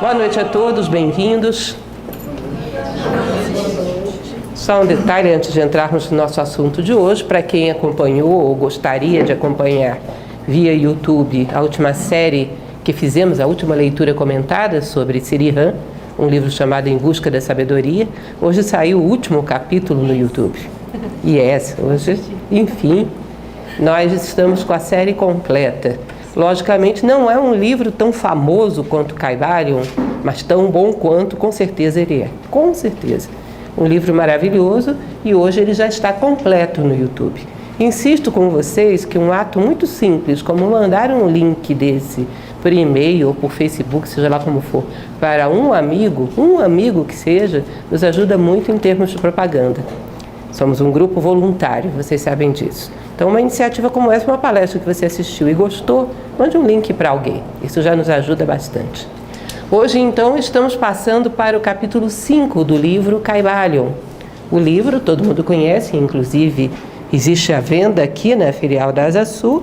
Boa noite a todos, bem-vindos. Só um detalhe antes de entrarmos no nosso assunto de hoje, para quem acompanhou ou gostaria de acompanhar via YouTube a última série que fizemos, a última leitura comentada sobre Sri Ram, um livro chamado Em Busca da Sabedoria. Hoje saiu o último capítulo no YouTube. Hoje, enfim, nós estamos com a série completa. Logicamente, não é um livro tão famoso quanto Kybalion, mas tão bom quanto, com certeza, ele é. Com certeza. Um livro maravilhoso e hoje ele já está completo no YouTube. Insisto com vocês que um ato muito simples, como mandar um link desse por e-mail ou por Facebook, seja lá como for, para um amigo que seja, nos ajuda muito em termos de propaganda. Somos um grupo voluntário, vocês sabem disso. Então, uma iniciativa como essa, uma palestra que você assistiu e gostou, mande um link para alguém. Isso já nos ajuda bastante. Hoje, então, estamos passando para o capítulo 5 do livro Kybalion. O livro todo mundo conhece, inclusive existe à venda aqui na filial da Asa Sul.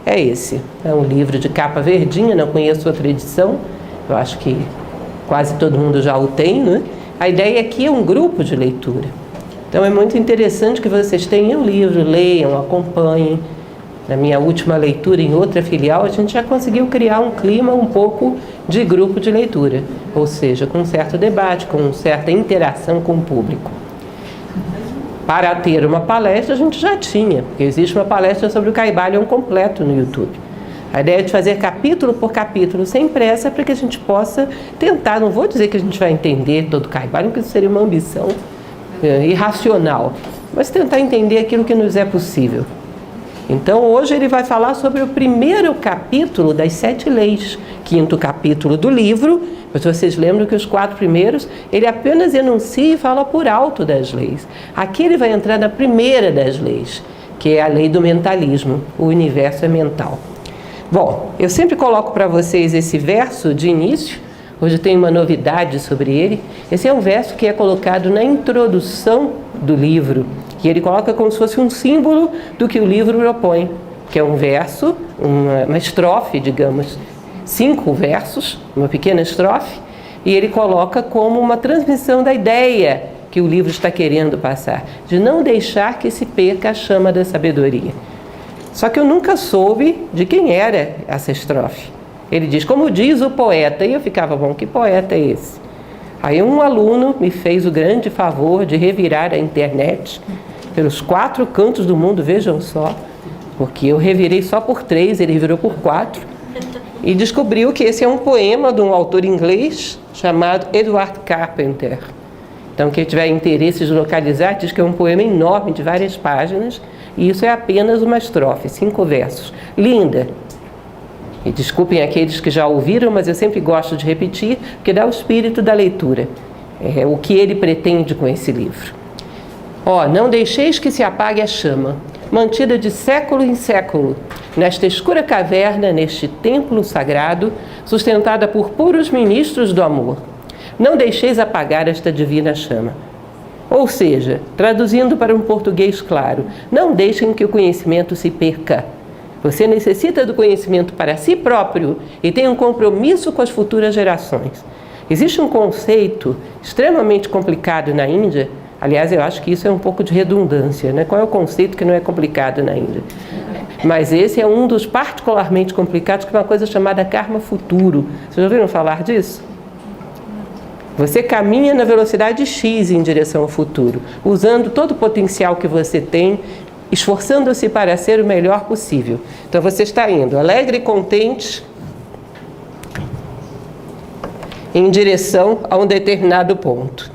É esse. É um livro de capa verdinha, não conheço outra edição. Eu acho que quase todo mundo já o tem, né? A ideia aqui é um grupo de leitura. Então é muito interessante que vocês tenham o livro, leiam, acompanhem. Na minha última leitura em outra filial, a gente já conseguiu criar um clima um pouco de grupo de leitura, ou seja, com um certo debate, com certa interação com o público. Para ter uma palestra, a gente já tinha, porque existe uma palestra sobre o Kybalion completo no YouTube. A ideia é de fazer capítulo por capítulo, sem pressa, para que a gente possa tentar, não vou dizer que a gente vai entender todo o Kybalion, porque isso seria uma ambição irracional, mas tentar entender aquilo que nos é possível. Então, hoje ele vai falar sobre o primeiro capítulo das 7 leis, 5º capítulo do livro. Mas vocês lembram que os 4 primeiros, ele apenas enuncia e fala por alto das leis. Aqui ele vai entrar na primeira das leis, que é a lei do mentalismo, o universo é mental. Bom, eu sempre coloco para vocês esse verso de início. Hoje tem uma novidade sobre ele. Esse é um verso que é colocado na introdução do livro, que ele coloca como se fosse um símbolo do que o livro propõe, que é um verso, uma estrofe, digamos, 5 versos, uma pequena estrofe, e ele coloca como uma transmissão da ideia que o livro está querendo passar, de não deixar que se perca a chama da sabedoria. Só que eu nunca soube de quem era essa estrofe. Ele diz, como diz o poeta, e eu ficava, bom, que poeta é esse? Aí um aluno me fez o grande favor de revirar a internet pelos 4 cantos do mundo, vejam só, porque eu revirei só por 3, ele revirou por 4, e descobriu que esse é um poema de um autor inglês chamado Edward Carpenter. Então, quem tiver interesse de localizar, diz que é um poema enorme, de várias páginas, e isso é apenas uma estrofe, 5 versos. Linda! E desculpem aqueles que já ouviram, mas eu sempre gosto de repetir, porque dá o espírito da leitura. É o que ele pretende com esse livro. Não deixeis que se apague a chama, mantida de século em século, nesta escura caverna, neste templo sagrado, sustentada por puros ministros do amor. Não deixeis apagar esta divina chama. Ou seja, traduzindo para um português claro, não deixem que o conhecimento se perca. Você necessita do conhecimento para si próprio e tem um compromisso com as futuras gerações. Existe um conceito extremamente complicado na Índia, aliás, eu acho que isso é um pouco de redundância, né? Qual é o conceito que não é complicado na Índia? Mas esse é um dos particularmente complicados, que é uma coisa chamada karma futuro. Vocês já ouviram falar disso? Você caminha na velocidade X em direção ao futuro, usando todo o potencial que você tem, esforçando-se para ser o melhor possível. Então você está indo alegre e contente em direção a um determinado ponto.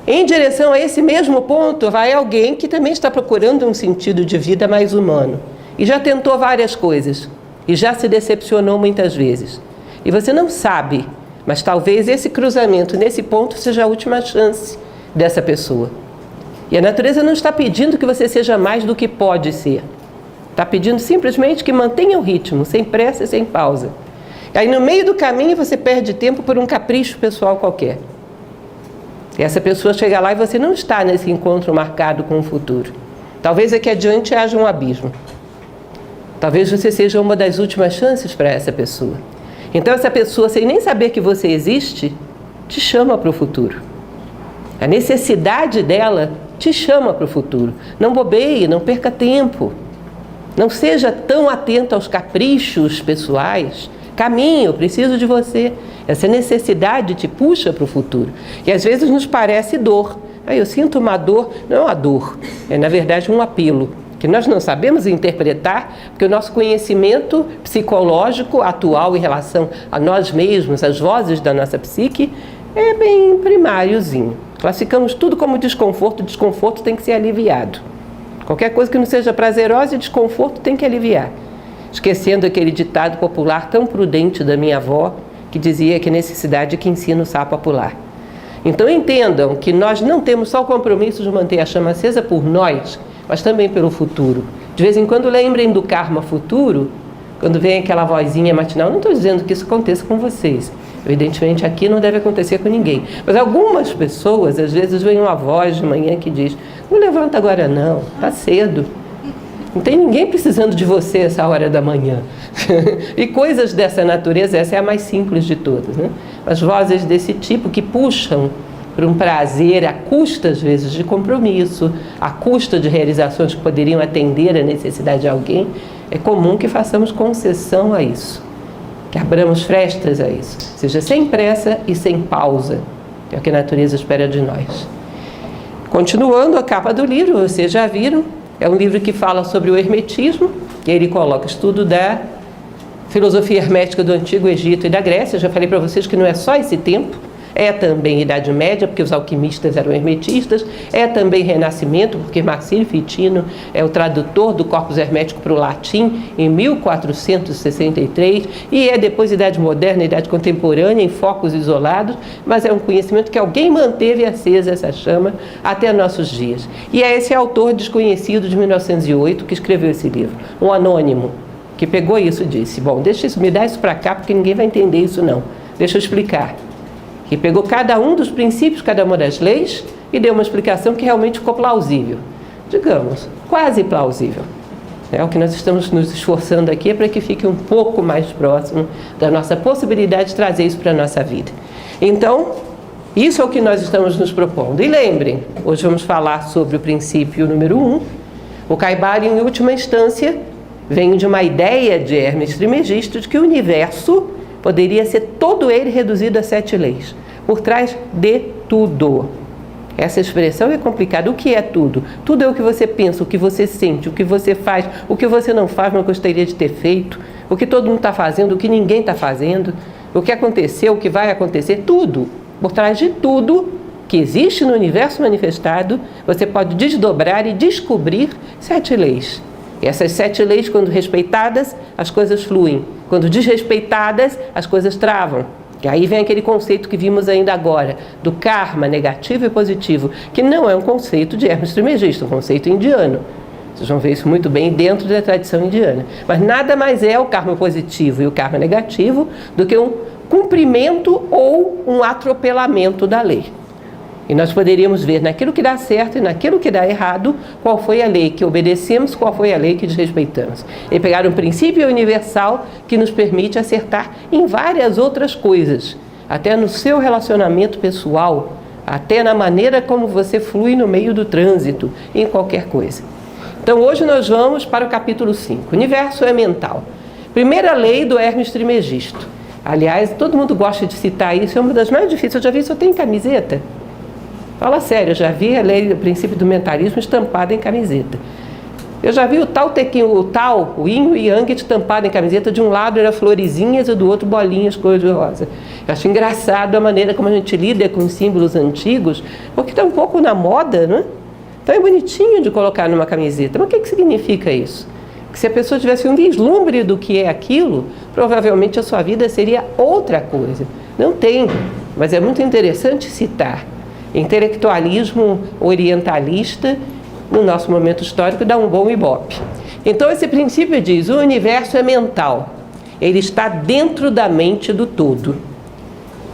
Em direção a esse mesmo ponto vai alguém que também está procurando um sentido de vida mais humano e já tentou várias coisas e já se decepcionou muitas vezes. E você não sabe, mas talvez esse cruzamento nesse ponto seja a última chance dessa pessoa. E a natureza não está pedindo que você seja mais do que pode ser. Está pedindo simplesmente que mantenha o ritmo, sem pressa e sem pausa. Aí no meio do caminho você perde tempo por um capricho pessoal qualquer. E essa pessoa chega lá e você não está nesse encontro marcado com o futuro. Talvez aqui adiante haja um abismo. Talvez você seja uma das últimas chances para essa pessoa. Então essa pessoa, sem nem saber que você existe, te chama para o futuro. A necessidade dela te chama para o futuro. Não bobeie, não perca tempo. Não seja tão atento aos caprichos pessoais. Caminhe, eu preciso de você. Essa necessidade te puxa para o futuro. E às vezes nos parece dor. Eu sinto uma dor. Não é uma dor, é na verdade um apelo, que nós não sabemos interpretar, porque o nosso conhecimento psicológico atual em relação a nós mesmos, as vozes da nossa psique, é bem primáriozinho. Classificamos tudo como desconforto, desconforto tem que ser aliviado. Qualquer coisa que não seja prazerosa e desconforto tem que aliviar. Esquecendo aquele ditado popular tão prudente da minha avó, que dizia que necessidade é que ensina o sapo a pular. Então entendam que nós não temos só o compromisso de manter a chama acesa por nós, mas também pelo futuro. De vez em quando lembrem do karma futuro, quando vem aquela vozinha matinal. Não estou dizendo que isso aconteça com vocês. Evidentemente aqui não deve acontecer com ninguém. Mas algumas pessoas, às vezes, vem uma voz de manhã que diz: não levanta agora não, está cedo. Não tem ninguém precisando de você essa hora da manhã. E coisas dessa natureza, essa é a mais simples de todas, né? As vozes desse tipo que puxam para um prazer à custa, às vezes, de compromisso, à custa de realizações que poderiam atender a necessidade de alguém, é comum que façamos concessão a isso, que abramos frestas a isso, seja sem pressa e sem pausa, que é o que a natureza espera de nós. Continuando, a capa do livro, vocês já viram, é um livro que fala sobre o hermetismo, e ele coloca estudo da filosofia hermética do Antigo Egito e da Grécia. Eu já falei para vocês que não é só esse tempo, é também Idade Média, porque os alquimistas eram hermetistas, é também Renascimento, porque Marsilio Ficino é o tradutor do Corpus Hermético para o latim em 1463, e é depois Idade Moderna, Idade Contemporânea, em focos isolados, mas é um conhecimento que alguém manteve acesa essa chama até nossos dias. E é esse autor desconhecido de 1908 que escreveu esse livro, um anônimo, que pegou isso e disse: bom, deixa isso, me dá isso para cá, porque ninguém vai entender isso não, deixa eu explicar. Que pegou cada um dos princípios, cada uma das leis, e deu uma explicação que realmente ficou plausível. Digamos, quase plausível. O que nós estamos nos esforçando aqui é para que fique um pouco mais próximo da nossa possibilidade de trazer isso para a nossa vida. Então, isso é o que nós estamos nos propondo. E lembrem, hoje vamos falar sobre o princípio número 1. O Caibalion, em última instância, vem de uma ideia de Hermes Trismegisto de que o universo poderia ser todo ele reduzido a 7 leis, por trás de tudo. Essa expressão é complicada. O que é tudo? Tudo é o que você pensa, o que você sente, o que você faz, o que você não faz, mas gostaria de ter feito, o que todo mundo está fazendo, o que ninguém está fazendo, o que aconteceu, o que vai acontecer, tudo. Por trás de tudo que existe no universo manifestado, você pode desdobrar e descobrir 7 leis. E essas 7 leis, quando respeitadas, as coisas fluem. Quando desrespeitadas, as coisas travam. E aí vem aquele conceito que vimos ainda agora, do karma negativo e positivo, que não é um conceito de Hermes Trismegisto, é um conceito indiano. Vocês vão ver isso muito bem dentro da tradição indiana. Mas nada mais é o karma positivo e o karma negativo do que um cumprimento ou um atropelamento da lei. E nós poderíamos ver naquilo que dá certo e naquilo que dá errado, qual foi a lei que obedecemos, qual foi a lei que desrespeitamos. E pegar um princípio universal que nos permite acertar em várias outras coisas, até no seu relacionamento pessoal, até na maneira como você flui no meio do trânsito, em qualquer coisa. Então hoje nós vamos para o capítulo 5. O universo é mental. Primeira lei do Hermes Trismegisto. Aliás, todo mundo gosta de citar isso, é uma das mais difíceis. Eu já vi, só tem camiseta. Fala sério, eu já vi a lei do princípio do mentalismo estampada em camiseta. Eu já vi o o yin e yang estampado em camiseta. De um lado era florezinhas e do outro bolinhas cor-de-rosa. Eu acho engraçado a maneira como a gente lida com os símbolos antigos, porque está um pouco na moda, né? Então é bonitinho de colocar numa camiseta. Mas o que significa isso? Que se a pessoa tivesse um vislumbre do que é aquilo, provavelmente a sua vida seria outra coisa. Não tem, mas é muito interessante citar. Intelectualismo orientalista, no nosso momento histórico, dá um bom ibope. Então esse princípio diz: o universo é mental, ele está dentro da mente do todo.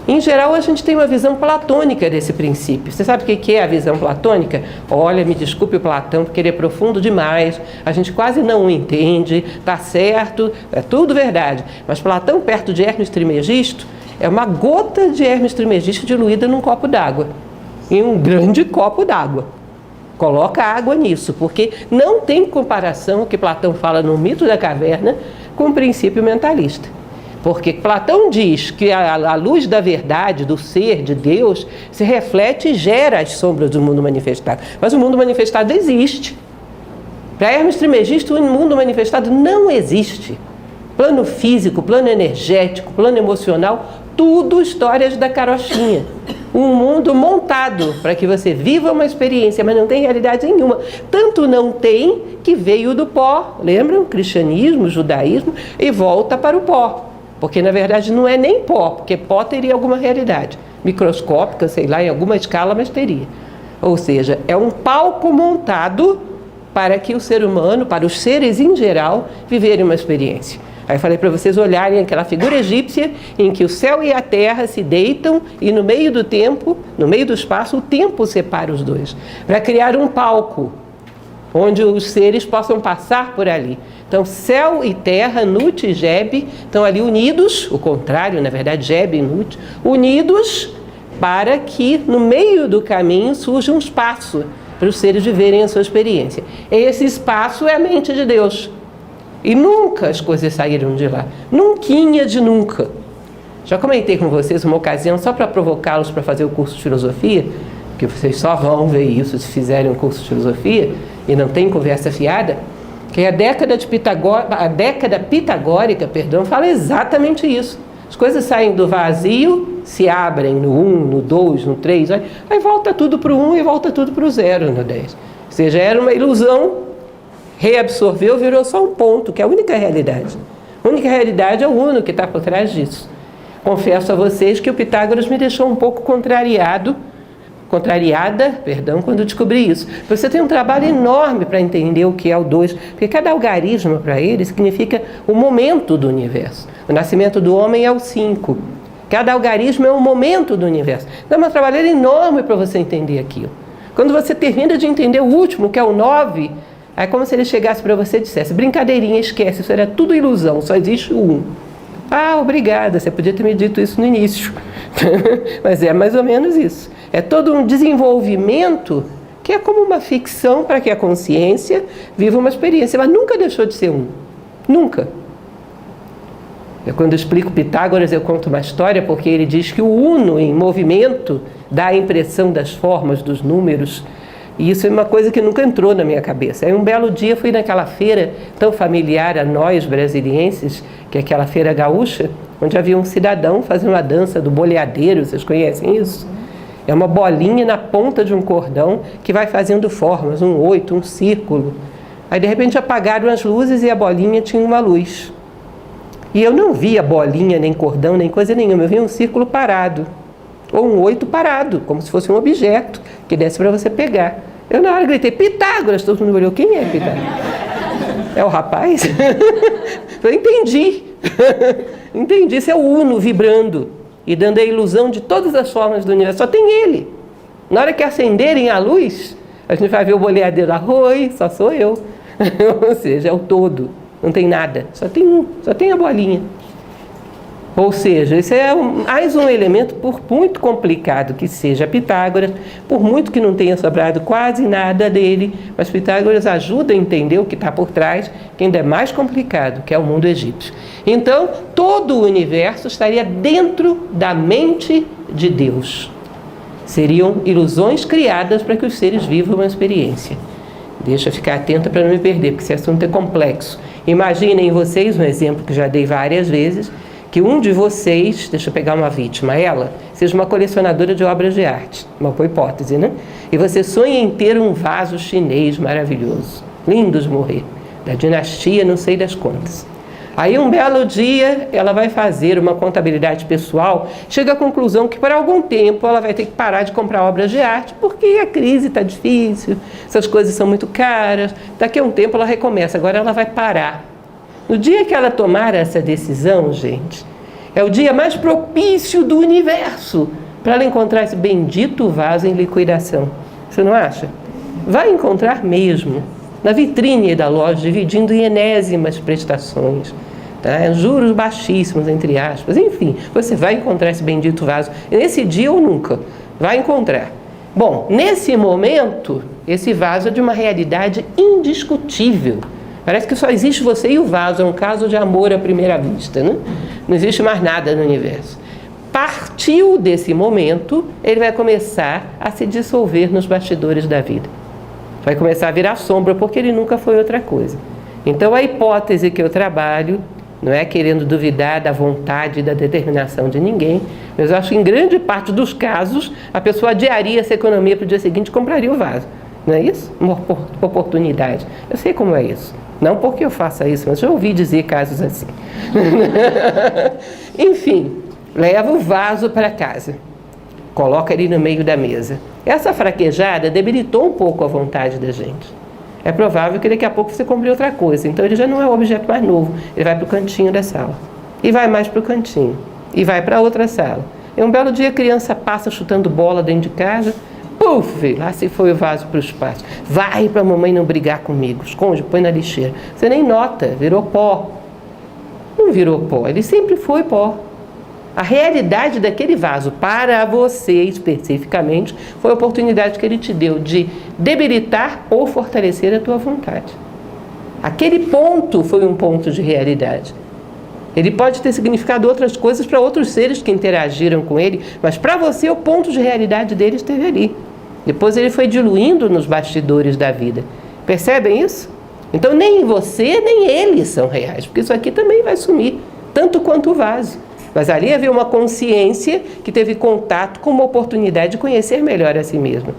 Em geral, a gente tem uma visão platônica desse princípio. Você sabe o que é a visão platônica? Olha, me desculpe o Platão, porque ele é profundo demais, a gente quase não o entende, tá certo, é tudo verdade. Mas Platão, perto de Hermes Trismegisto, é uma gota de Hermes Trismegisto diluída num copo d'água, em um grande copo d'água. Coloca água nisso, porque não tem comparação o que Platão fala no mito da caverna com o princípio mentalista. Porque Platão diz que a luz da verdade, do ser, de Deus, se reflete e gera as sombras do mundo manifestado. Mas o mundo manifestado existe. Para Hermes Trismegisto, o mundo manifestado não existe. Plano físico, plano energético, plano emocional, tudo histórias da carochinha. Um mundo montado para que você viva uma experiência, mas não tem realidade nenhuma. Tanto não tem que veio do pó, lembram? Cristianismo, judaísmo, e volta para o pó. Porque, na verdade, não é nem pó, porque pó teria alguma realidade microscópica, sei lá, em alguma escala, mas teria. Ou seja, é um palco montado para que o ser humano, para os seres em geral, viverem uma experiência. Aí eu falei para vocês olharem aquela figura egípcia em que o céu e a terra se deitam e no meio do tempo, no meio do espaço, o tempo separa os dois, para criar um palco onde os seres possam passar por ali. Então, céu e terra, Nut e Geb, estão ali unidos, o contrário, na verdade, Geb e Nut, unidos para que no meio do caminho surja um espaço para os seres viverem a sua experiência. Esse espaço é a mente de Deus. E nunca as coisas saíram de lá. Nunquinha de nunca. Já comentei com vocês uma ocasião, só para provocá-los para fazer o curso de filosofia, que vocês só vão ver isso se fizerem um curso de filosofia, e não tem conversa fiada, que a década pitagórica, fala exatamente isso. As coisas saem do vazio, se abrem no 1, no 2, no 3, aí volta tudo para o 1 e volta tudo para o 0 no 10. Ou seja, era uma ilusão, reabsorveu, virou só um ponto, que é a única realidade. A única realidade é o Uno que está por trás disso. Confesso a vocês que o Pitágoras me deixou um pouco contrariada, quando descobri isso. Você tem um trabalho enorme para entender o que é o 2, porque cada algarismo para ele significa o momento do universo. O nascimento do homem é o 5. Cada algarismo é um momento do universo. Dá um trabalho enorme para você entender aquilo. Quando você termina de entender o último, que é o 9, é como se ele chegasse para você e dissesse: brincadeirinha, esquece, isso era tudo ilusão, só existe o 1. Ah, obrigada, você podia ter me dito isso no início. Mas é mais ou menos isso. É todo um desenvolvimento que é como uma ficção para que a consciência viva uma experiência, mas nunca deixou de ser 1. Nunca. Quando eu explico Pitágoras, eu conto uma história, porque ele diz que o uno em movimento dá a impressão das formas, dos números, e isso é uma coisa que nunca entrou na minha cabeça. Aí um belo dia fui naquela feira tão familiar a nós brasilienses, que é aquela feira gaúcha, onde havia um cidadão fazendo uma dança do boleadeiro, vocês conhecem isso? É uma bolinha na ponta de um cordão que vai fazendo formas, um 8, um círculo. Aí de repente apagaram as luzes e a bolinha tinha uma luz. E eu não via bolinha, nem cordão, nem coisa nenhuma, eu via um círculo parado. Ou um 8 parado, como se fosse um objeto que desse para você pegar. Eu na hora gritei: Pitágoras! Todo mundo olhou: quem é Pitágoras? É o rapaz? Eu entendi. Entendi, isso é o Uno vibrando e dando a ilusão de todas as formas do universo. Só tem ele. Na hora que acenderem a luz, a gente vai ver o boleadeiro: oi, só sou eu. Ou seja, é o todo. Não tem nada, só tem um, só tem a bolinha. Ou seja, esse é mais um elemento, por muito complicado que seja Pitágoras, por muito que não tenha sobrado quase nada dele, mas Pitágoras ajuda a entender o que está por trás, que ainda é mais complicado, que é o mundo egípcio. Então, todo o universo estaria dentro da mente de Deus. Seriam ilusões criadas para que os seres vivam uma experiência. Deixa eu ficar atenta para não me perder, porque esse assunto é complexo. Imaginem vocês, um exemplo que já dei várias vezes, que um de vocês, deixa eu pegar uma vítima, ela, seja uma colecionadora de obras de arte, uma boa hipótese, né? E você sonha em ter um vaso chinês maravilhoso, lindo de morrer, da dinastia não sei das quantas. Aí um belo dia ela vai fazer uma contabilidade pessoal, chega à conclusão que por algum tempo ela vai ter que parar de comprar obras de arte, porque a crise está difícil, essas coisas são muito caras, daqui a um tempo ela recomeça, agora ela vai parar. No dia que ela tomar essa decisão, gente, É o dia mais propício do universo para ela encontrar esse bendito vaso em liquidação. Você não acha? Vai encontrar mesmo. Na vitrine da loja, dividindo em enésimas prestações. Tá? Juros baixíssimos, entre aspas. Enfim, você vai encontrar esse bendito vaso. Nesse dia ou nunca. Vai encontrar. Bom, nesse momento, esse vaso é de uma realidade indiscutível. Parece que só existe você e o vaso. É um caso de amor à primeira vista, né? Não existe mais nada no universo. Partiu desse momento, ele vai começar a se dissolver nos bastidores da vida. Vai começar a virar sombra, porque ele nunca foi outra coisa. Então, a hipótese que eu trabalho, não é querendo duvidar da vontade e da determinação de ninguém, mas eu acho que em grande parte dos casos, a pessoa adiaria essa economia para o dia seguinte e compraria o vaso. Não é isso? Uma oportunidade. Eu sei como é isso. Não porque eu faça isso, mas já ouvi dizer casos assim. Enfim, leva o vaso para casa. Coloca ele no meio da mesa. Essa fraquejada debilitou um pouco a vontade da gente. É provável que daqui a pouco você compre outra coisa. Então ele já não é o objeto mais novo. Ele vai para o cantinho da sala. E vai mais para o cantinho. E vai para outra sala. E um belo dia a criança passa chutando bola dentro de casa. Puf! Lá se foi o vaso para o espaço. Vai para a mamãe não brigar comigo. Esconde, põe na lixeira. Você nem nota. Virou pó. Não virou pó. Ele sempre foi pó. A realidade daquele vaso, para você especificamente, foi a oportunidade que ele te deu de debilitar ou fortalecer a tua vontade. Aquele ponto foi um ponto de realidade. Ele pode ter significado outras coisas para outros seres que interagiram com ele, mas para você o ponto de realidade dele esteve ali. Depois ele foi diluindo nos bastidores da vida. Percebem isso? Então nem você nem eles são reais, porque isso aqui também vai sumir, tanto quanto o vaso. Mas ali havia uma consciência que teve contato com uma oportunidade de conhecer melhor a si mesmo.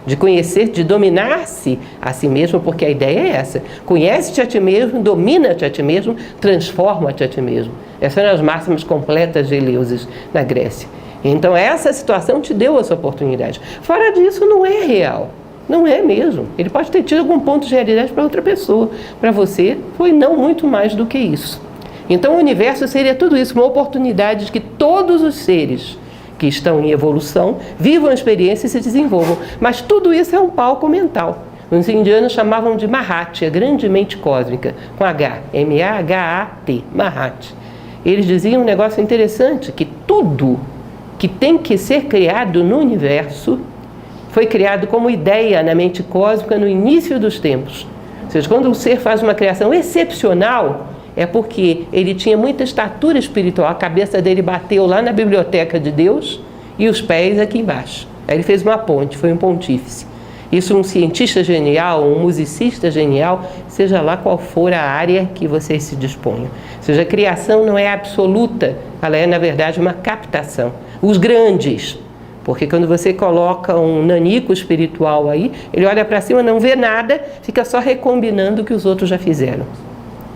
De conhecer, de dominar-se a si mesmo, porque a ideia é essa. Conhece-te a ti mesmo, domina-te a ti mesmo, transforma-te a ti mesmo. Essas eram as máximas completas de Eleusis na Grécia. Então essa situação te deu essa oportunidade. Fora disso, não é real. Não é mesmo. Ele pode ter tido algum ponto de realidade para outra pessoa. Para você, foi não muito mais do que isso. Então o universo seria tudo isso, uma oportunidade de que todos os seres que estão em evolução vivam a experiência e se desenvolvam. Mas tudo isso é um palco mental. Os indianos chamavam de Mahat, a grande mente cósmica, com H, M-A-H-A-T, Mahat. Eles diziam um negócio interessante, que tudo que tem que ser criado no universo foi criado como ideia na mente cósmica no início dos tempos. Ou seja, quando o ser faz uma criação excepcional, é porque ele tinha muita estatura espiritual, a cabeça dele bateu lá na biblioteca de Deus e os pés aqui embaixo. Aí ele fez uma ponte, foi um pontífice. Isso um cientista genial, um musicista genial, seja lá qual for a área que você se disponha. Ou seja, a criação não é absoluta, ela é na verdade uma captação. Os grandes, porque quando você coloca um nanico espiritual aí, ele olha para cima, não vê nada, fica só recombinando o que os outros já fizeram.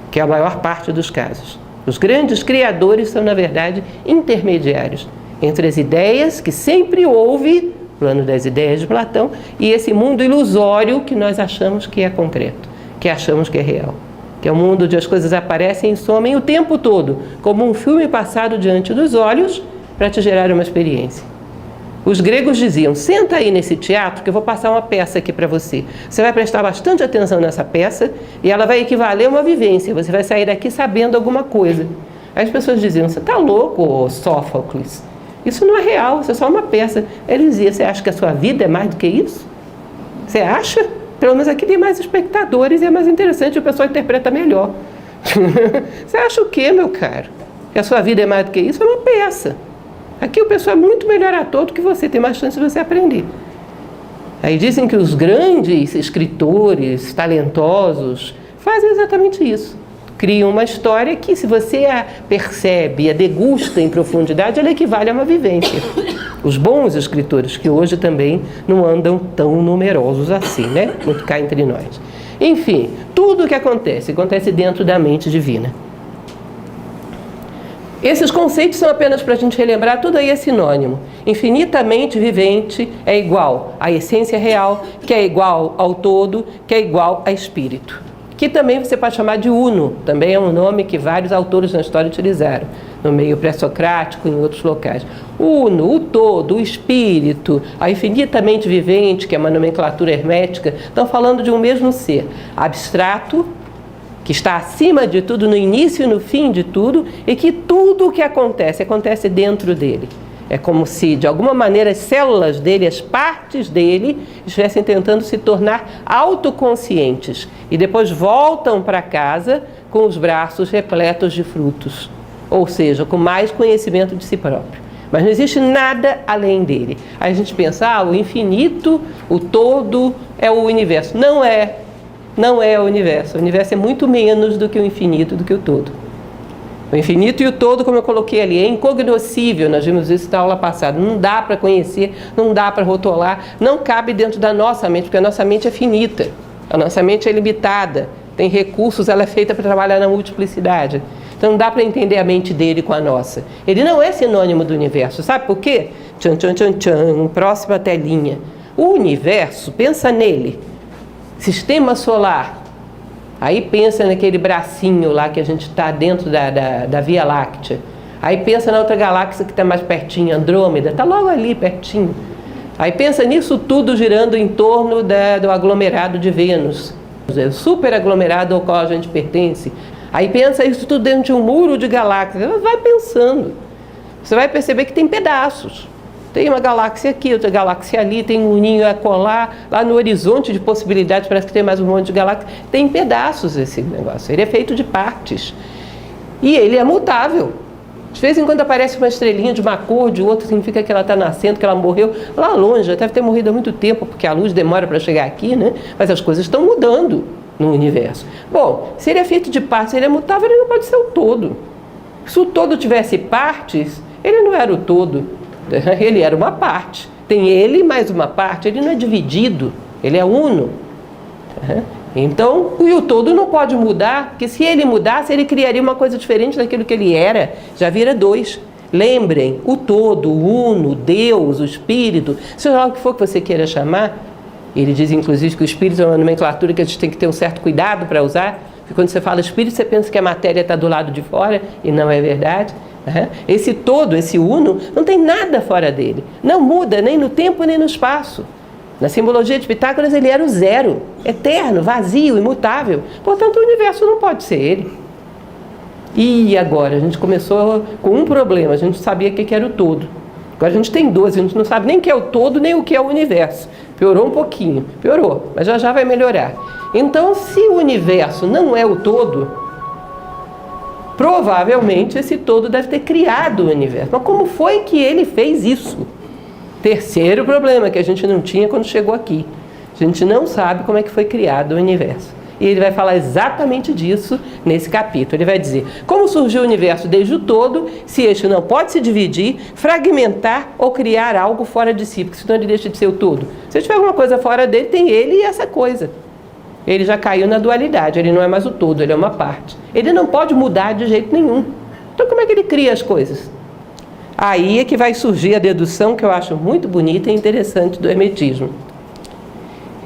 Que é a maior parte dos casos. Os grandes criadores são, na verdade, intermediários entre as ideias que sempre houve, plano das ideias de Platão, e esse mundo ilusório que nós achamos que é concreto, que achamos que é real. Que é um mundo onde as coisas aparecem e somem o tempo todo, como um filme passado diante dos olhos para te gerar uma experiência. Os gregos diziam, senta aí nesse teatro que eu vou passar uma peça aqui para você. Você vai prestar bastante atenção nessa peça e ela vai equivaler a uma vivência. Você vai sair daqui sabendo alguma coisa. Aí as pessoas diziam, você está louco, Sófocles? Isso não é real, isso é só uma peça. Ele dizia, você acha que a sua vida é mais do que isso? Você acha? Pelo menos aqui tem mais espectadores e é mais interessante, o pessoal interpreta melhor. Você acha o quê, meu caro? Que a sua vida é mais do que isso? É uma peça. Aqui o pessoal é muito melhor ator do que você, tem mais chance de você aprender. Aí dizem que os grandes escritores, talentosos, fazem exatamente isso. Criam uma história que, se você a percebe, a degusta em profundidade, ela equivale a uma vivência. Os bons escritores, que hoje também não andam tão numerosos assim, né? Muito cá entre nós. Enfim, tudo o que acontece dentro da mente divina. Esses conceitos são apenas para a gente relembrar, tudo aí é sinônimo. Infinitamente vivente é igual à essência real, que é igual ao todo, que é igual a espírito. que também você pode chamar de uno, também é um nome que vários autores na história utilizaram, no meio pré-socrático e em outros locais. O uno, o todo, o espírito, a infinitamente vivente, que é uma nomenclatura hermética, estão falando de um mesmo ser, abstrato, que está acima de tudo, no início e no fim de tudo, e que tudo o que acontece dentro dele. É como se, de alguma maneira, as células dele, as partes dele, estivessem tentando se tornar autoconscientes. E depois voltam para casa com os braços repletos de frutos. Ou seja, com mais conhecimento de si próprio. Mas não existe nada além dele. Aí a gente pensa, o infinito, o todo, é o universo. Não é. Não é o universo. O universo é muito menos do que o infinito, do que o todo. O infinito e o todo, como eu coloquei ali, é incognoscível, nós vimos isso na aula passada, não dá para conhecer, não dá para rotular, não cabe dentro da nossa mente, porque a nossa mente é finita, a nossa mente é limitada, tem recursos, ela é feita para trabalhar na multiplicidade. Então não dá para entender a mente dele com a nossa. Ele não é sinônimo do universo, sabe por quê? Tchan, tchan, tchan, tchan, próxima telinha. O universo, pensa nele, sistema solar. Aí pensa naquele bracinho lá que a gente está dentro da Via Láctea. Aí pensa na outra galáxia que está mais pertinho, Andrômeda, está logo ali pertinho. Aí pensa nisso tudo girando em torno do aglomerado de Vênus, o superaglomerado ao qual a gente pertence. Aí pensa isso tudo dentro de um muro de galáxias. Vai pensando. Você vai perceber que tem pedaços. Tem uma galáxia aqui, outra galáxia ali, tem um ninho a colar, lá no horizonte de possibilidades parece que tem mais um monte de galáxias. Tem pedaços esse negócio, ele é feito de partes. E ele é mutável. De vez em quando aparece uma estrelinha de uma cor, de outra, significa que ela está nascendo, que ela morreu lá longe, já deve ter morrido há muito tempo, porque a luz demora para chegar aqui, né? Mas as coisas estão mudando no universo. Bom, se ele é feito de partes, ele é mutável, ele não pode ser o todo. Se o todo tivesse partes, ele não era o todo. Ele era uma parte. Tem ele mais uma parte. Ele não é dividido. Ele é uno. Então, o todo não pode mudar, porque se ele mudasse, ele criaria uma coisa diferente daquilo que ele era. Já vira dois. Lembrem, o todo, o uno, Deus, o Espírito, seja lá o que for que você queira chamar. Ele diz, inclusive, que o Espírito é uma nomenclatura que a gente tem que ter um certo cuidado para usar. Porque quando você fala Espírito, você pensa que a matéria está do lado de fora, e não é verdade. Esse todo, esse uno, não tem nada fora dele. Não muda nem no tempo nem no espaço. Na simbologia de Pitágoras ele era o zero, eterno, vazio, imutável. Portanto, o universo não pode ser ele. E agora? A gente começou com um problema, a gente sabia o que era o todo. Agora a gente tem 12, a gente não sabe nem o que é o todo, nem o que é o universo. Piorou um pouquinho, piorou, mas já vai melhorar. Então, se o universo não é o todo, provavelmente esse todo deve ter criado o universo. Mas como foi que ele fez isso? Terceiro problema que a gente não tinha quando chegou aqui. A gente não sabe como é que foi criado o universo. E ele vai falar exatamente disso nesse capítulo. Ele vai dizer como surgiu o universo desde o todo, se este não pode se dividir, fragmentar ou criar algo fora de si, porque senão ele deixa de ser o todo. Se tiver alguma coisa fora dele, tem ele e essa coisa. Ele já caiu na dualidade, ele não é mais o todo, ele é uma parte. Ele não pode mudar de jeito nenhum. Então como é que ele cria as coisas? Aí é que vai surgir a dedução que eu acho muito bonita e interessante do hermetismo.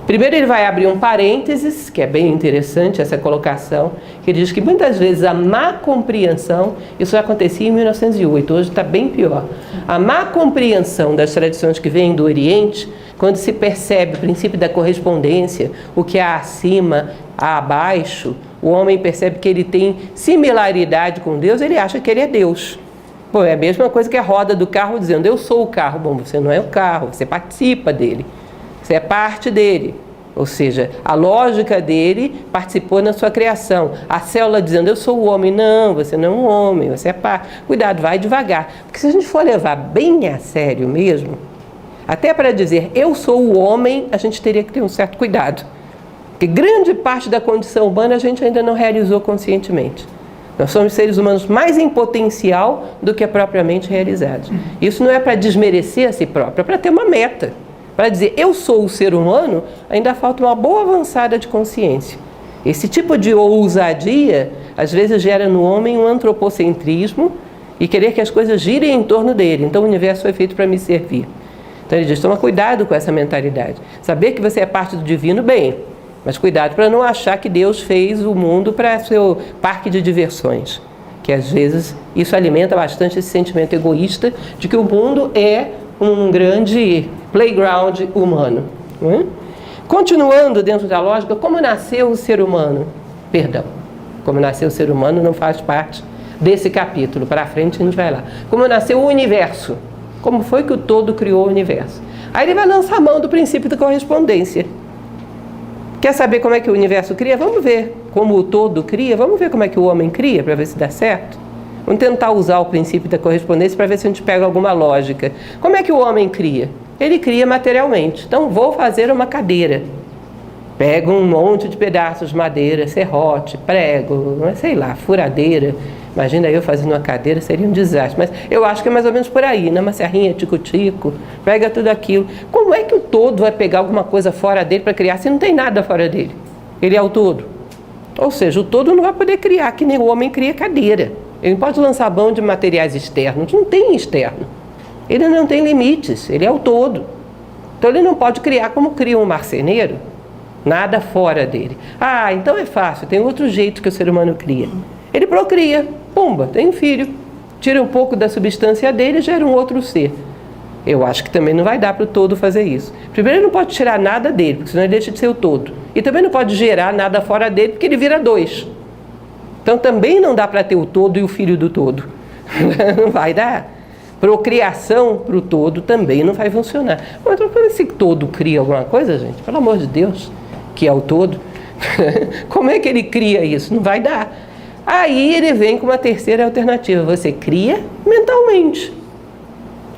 Primeiro ele vai abrir um parênteses, que é bem interessante essa colocação, que ele diz que muitas vezes a má compreensão, isso já acontecia em 1908, hoje está bem pior. A má compreensão das tradições que vêm do Oriente, quando se percebe o princípio da correspondência, o que há acima, há abaixo, o homem percebe que ele tem similaridade com Deus, ele acha que ele é Deus. Pô, é a mesma coisa que a roda do carro dizendo, eu sou o carro. Bom, você não é o carro, você participa dele. Você é parte dele, ou seja, a lógica dele participou na sua criação. A célula dizendo, eu sou o homem. Não, você não é um homem, você é parte. Cuidado, vai devagar. Porque se a gente for levar bem a sério mesmo, até para dizer, eu sou o homem, a gente teria que ter um certo cuidado. Porque grande parte da condição humana a gente ainda não realizou conscientemente. Nós somos seres humanos mais em potencial do que propriamente realizados. Isso não é para desmerecer a si próprio, é para ter uma meta. Para dizer, eu sou o ser humano, ainda falta uma boa avançada de consciência. Esse tipo de ousadia, às vezes, gera no homem um antropocentrismo e querer que as coisas girem em torno dele. Então, o universo foi feito para me servir. Então, ele diz, toma cuidado com essa mentalidade. Saber que você é parte do divino, bem, Mas cuidado para não achar que Deus fez o mundo para seu parque de diversões. Que às vezes isso alimenta bastante esse sentimento egoísta de que o mundo é um grande playground humano. Né? Continuando dentro da lógica, como nasceu o ser humano? Perdão, como nasceu o ser humano não faz parte desse capítulo. Para frente a gente vai lá. Como nasceu o universo? Como foi que o todo criou o universo? Aí ele vai lançar a mão do princípio da correspondência. Quer saber como é que o universo cria? Vamos ver como o todo cria. Vamos ver como é que o homem cria, para ver se dá certo. Vamos tentar usar o princípio da correspondência para ver se a gente pega alguma lógica. Como é que o homem cria? Ele cria materialmente. Então, vou fazer uma cadeira. Pego um monte de pedaços de madeira, serrote, prego, sei lá, furadeira. Imagina eu fazendo uma cadeira, seria um desastre. Mas eu acho que é mais ou menos por aí, né? Uma serrinha, tico-tico, pega tudo aquilo. Como é que o todo vai pegar alguma coisa fora dele para criar se não tem nada fora dele? Ele é o todo. Ou seja, o todo não vai poder criar, que nem o homem cria cadeira. Ele não pode lançar mão de materiais externos, não tem externo. Ele não tem limites, ele é o todo. Então ele não pode criar como cria um marceneiro, nada fora dele. Ah, então é fácil, tem outro jeito que o ser humano cria. Ele procria, pumba, tem um filho, tira um pouco da substância dele e gera um outro ser. Eu acho que também não vai dar para o todo fazer isso. Primeiro, ele não pode tirar nada dele, porque senão ele deixa de ser o todo. E também não pode gerar nada fora dele, porque ele vira dois. Então também não dá para ter o todo e o filho do todo. Não vai dar. Procriação para o todo também não vai funcionar. Mas esse todo cria alguma coisa, gente? Pelo amor de Deus, que é o todo. Como é que ele cria isso? Não vai dar. Aí ele vem com uma terceira alternativa. Você cria mentalmente.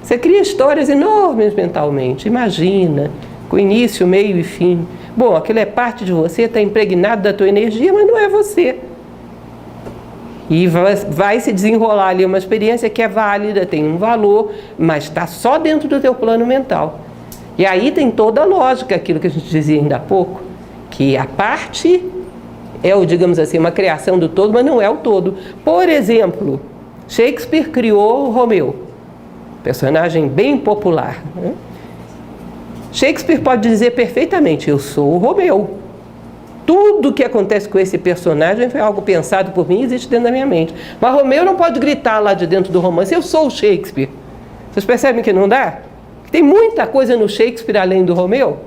Você cria histórias enormes mentalmente. Imagina, com início, meio e fim. Bom, aquilo é parte de você, está impregnado da tua energia, mas não é você. E vai se desenrolar ali uma experiência que é válida, tem um valor, mas está só dentro do teu plano mental. E aí tem toda a lógica, aquilo que a gente dizia ainda há pouco, que a parte é, digamos assim, uma criação do todo, mas não é o todo. Por exemplo, Shakespeare criou o Romeu, personagem bem popular. Né? Shakespeare pode dizer perfeitamente, eu sou o Romeu. Tudo que acontece com esse personagem foi algo pensado por mim e existe dentro da minha mente. Mas Romeu não pode gritar lá de dentro do romance, eu sou o Shakespeare. Vocês percebem que não dá? Tem muita coisa no Shakespeare além do Romeu.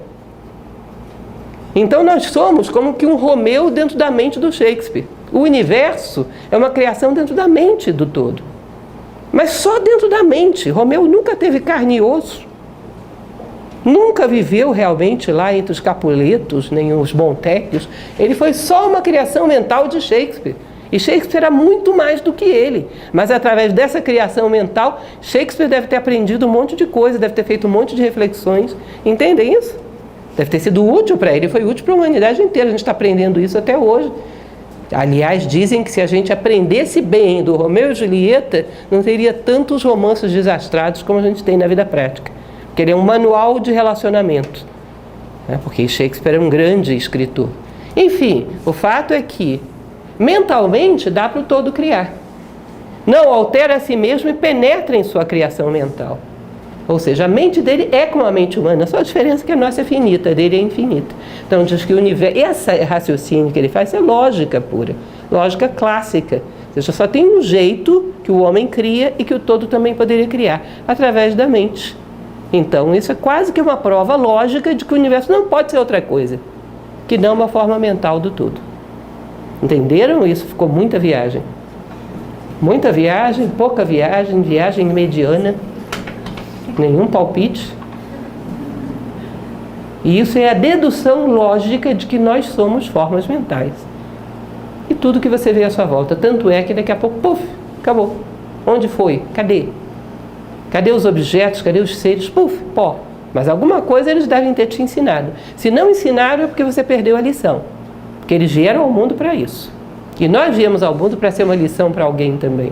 Então nós somos como que um Romeu dentro da mente do Shakespeare. O universo é uma criação dentro da mente do todo. Mas só dentro da mente. Romeu nunca teve carne e osso. Nunca viveu realmente lá entre os Capuletos, nem os Montécios. Ele foi só uma criação mental de Shakespeare. E Shakespeare era muito mais do que ele. Mas através dessa criação mental, Shakespeare deve ter aprendido um monte de coisa, deve ter feito um monte de reflexões. Entendem isso? Deve ter sido útil para ele, foi útil para a humanidade inteira. A gente está aprendendo isso até hoje. Aliás, dizem que se a gente aprendesse bem do Romeu e Julieta, não teria tantos romances desastrados como a gente tem na vida prática. Porque ele é um manual de relacionamento, né? Porque Shakespeare é um grande escritor. Enfim, o fato é que mentalmente dá para o todo criar. Não altera a si mesmo e penetra em sua criação mental. Ou seja, a mente dele é como a mente humana, só a diferença é que a nossa é finita, a dele é infinita. Então diz que o universo, esse raciocínio que ele faz é lógica pura, lógica clássica. Ou seja, só tem um jeito que o homem cria e que o todo também poderia criar, através da mente. Então, isso é quase que uma prova lógica de que o universo não pode ser outra coisa que não uma forma mental do todo. Entenderam? Isso ficou muita viagem. Muita viagem, pouca viagem, viagem mediana, nenhum palpite. E isso é a dedução lógica de que nós somos formas mentais. E tudo que você vê à sua volta. Tanto é que daqui a pouco, puf, acabou. Onde foi? Cadê? Cadê os objetos? Cadê os seres? Puf, pó. Mas alguma coisa eles devem ter te ensinado. Se não ensinaram é porque você perdeu a lição. Porque eles vieram ao mundo para isso. E nós viemos ao mundo para ser uma lição para alguém também.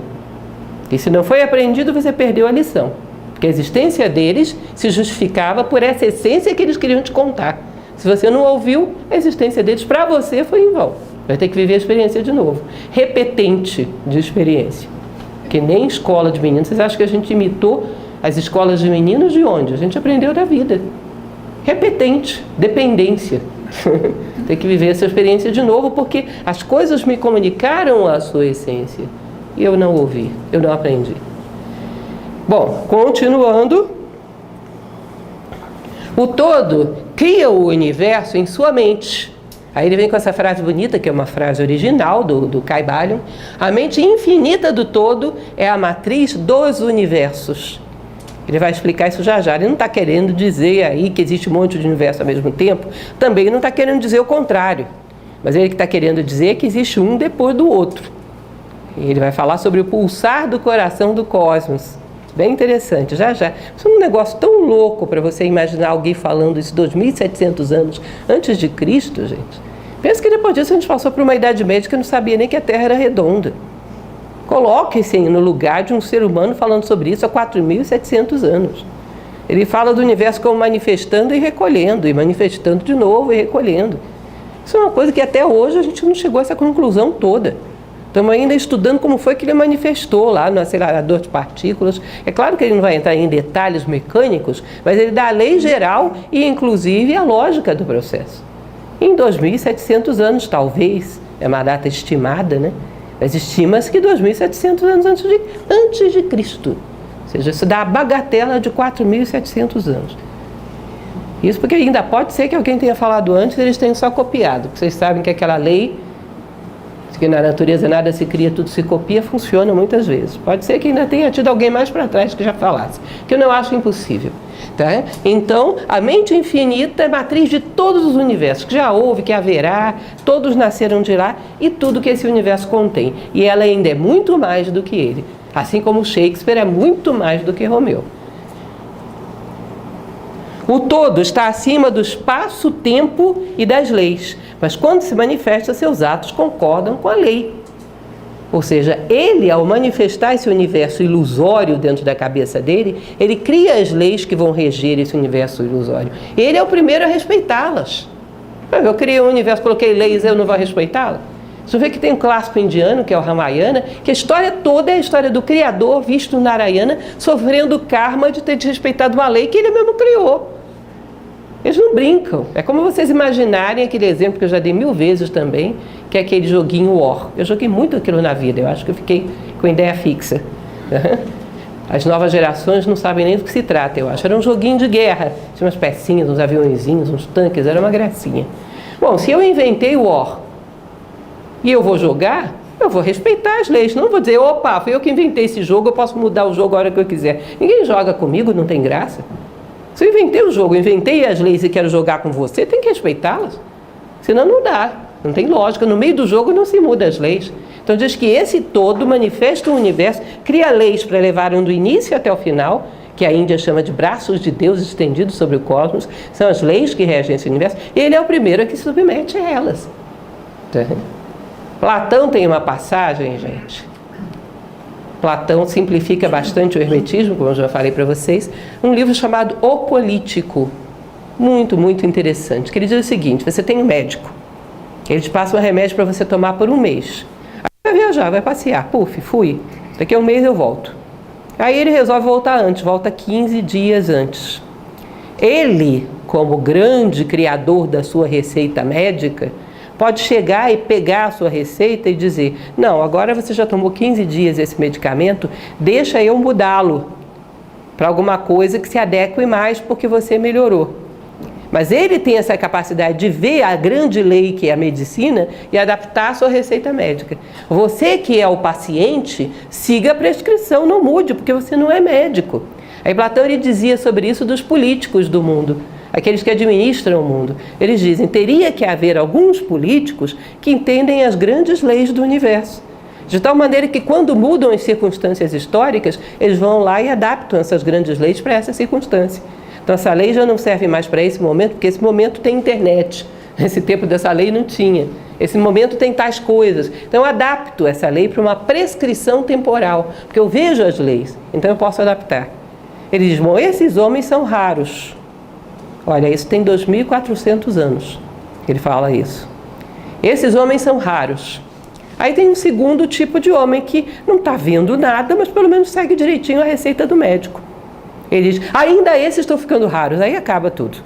E se não foi aprendido, você perdeu a lição. Porque a existência deles se justificava por essa essência que eles queriam te contar. Se você não ouviu, a existência deles para você foi em vão. Vai ter que viver a experiência de novo. Repetente de experiência. Que nem escola de meninos. Vocês acham que a gente imitou as escolas de meninos de onde? A gente aprendeu da vida. Repetente, dependência. Tem que viver essa experiência de novo, porque as coisas me comunicaram a sua essência e eu não ouvi, eu não aprendi. Bom, continuando, o todo cria o universo em sua mente. Aí ele vem com essa frase bonita, que é uma frase original do Kybalion: a mente infinita do todo é a matriz dos universos. Ele vai explicar isso já já. Ele não está querendo dizer aí que existe um monte de universo ao mesmo tempo, também não está querendo dizer o contrário, mas ele que está querendo dizer é que existe um depois do outro. E ele vai falar sobre o pulsar do coração do cosmos. Bem interessante, já já. Isso é um negócio tão louco para você imaginar alguém falando isso 2.700 anos antes de Cristo, gente. Pensa que depois disso a gente passou por uma Idade Média que não sabia nem que a Terra era redonda. Coloque-se no lugar de um ser humano falando sobre isso há 4.700 anos. Ele fala do universo como manifestando e recolhendo, e manifestando de novo e recolhendo. Isso é uma coisa que até hoje a gente não chegou a essa conclusão toda. Estamos ainda estudando como foi que ele manifestou lá no acelerador de partículas. É claro que ele não vai entrar em detalhes mecânicos, mas ele dá a lei geral e inclusive a lógica do processo. Em 2.700 anos, talvez, é uma data estimada, né? Mas estima-se que 2.700 anos antes de Cristo. Ou seja, isso dá a bagatela de 4.700 anos. Isso porque ainda pode ser que alguém tenha falado antes e eles tenham só copiado. Porque vocês sabem que aquela lei, que na natureza nada se cria, tudo se copia, funciona muitas vezes. Pode ser que ainda tenha tido alguém mais para trás que já falasse, que eu não acho impossível. Tá? Então, a mente infinita é matriz de todos os universos, que já houve, que haverá, todos nasceram de lá e tudo que esse universo contém. E ela ainda é muito mais do que ele. Assim como Shakespeare é muito mais do que Romeu. O todo está acima do espaço, tempo e das leis, mas quando se manifesta, seus atos concordam com a lei. Ou seja, ele, ao manifestar esse universo ilusório dentro da cabeça dele, ele cria as leis que vão reger esse universo ilusório. Ele é o primeiro a respeitá-las. Eu criei um universo, coloquei leis, eu não vou respeitá-las? Você vê que tem um clássico indiano, que é o Ramayana, que a história toda é a história do Criador, visto Narayana, sofrendo o karma de ter desrespeitado uma lei que ele mesmo criou. Eles não brincam. É como vocês imaginarem aquele exemplo que eu já dei 1000 vezes também, que é aquele joguinho War. Eu joguei muito aquilo na vida, eu acho que eu fiquei com ideia fixa. As novas gerações não sabem nem do que se trata, eu acho. Era um joguinho de guerra. Tinha umas pecinhas, uns aviõezinhos, uns tanques, era uma gracinha. Bom, se eu inventei o War e eu vou jogar, eu vou respeitar as leis. Não vou dizer, opa, fui eu que inventei esse jogo, eu posso mudar o jogo a hora que eu quiser. Ninguém joga comigo, não tem graça. Se eu inventei o jogo, inventei as leis e quero jogar com você, tem que respeitá-las. Senão não dá, não tem lógica. No meio do jogo não se muda as leis. Então diz que esse todo manifesta o universo, cria leis para levarem do início até o final, que a Índia chama de braços de Deus estendidos sobre o cosmos, são as leis que regem esse universo, e ele é o primeiro a que se submete a elas. Platão tem uma passagem, gente. Platão simplifica bastante o hermetismo, como eu já falei para vocês, um livro chamado O Político, muito, muito interessante, que ele diz o seguinte: você tem um médico, ele te passa um remédio para você tomar por um mês, aí vai viajar, vai passear, fui, daqui a um mês eu volto. Aí ele resolve voltar antes, volta 15 dias antes. Ele, como grande criador da sua receita médica, pode chegar e pegar a sua receita e dizer: não, agora você já tomou 15 dias esse medicamento, deixa eu mudá-lo para alguma coisa que se adeque mais porque você melhorou. Mas ele tem essa capacidade de ver a grande lei que é a medicina e adaptar a sua receita médica. Você que é o paciente, siga a prescrição, não mude, porque você não é médico. Aí Platão ele dizia sobre isso dos políticos do mundo, aqueles que administram o mundo. Eles dizem, teria que haver alguns políticos que entendem as grandes leis do universo. De tal maneira que quando mudam as circunstâncias históricas, eles vão lá e adaptam essas grandes leis para essa circunstância. Então essa lei já não serve mais para esse momento, porque esse momento tem internet. Nesse tempo dessa lei não tinha. Esse momento tem tais coisas. Então eu adapto essa lei para uma prescrição temporal, porque eu vejo as leis, então eu posso adaptar. Ele diz, bom, esses homens são raros. Olha, isso tem 2.400 anos que ele fala isso. Esses homens são raros. Aí tem um segundo tipo de homem que não está vendo nada, mas pelo menos segue direitinho a receita do médico. Ele diz, ainda esses estão ficando raros, aí acaba tudo.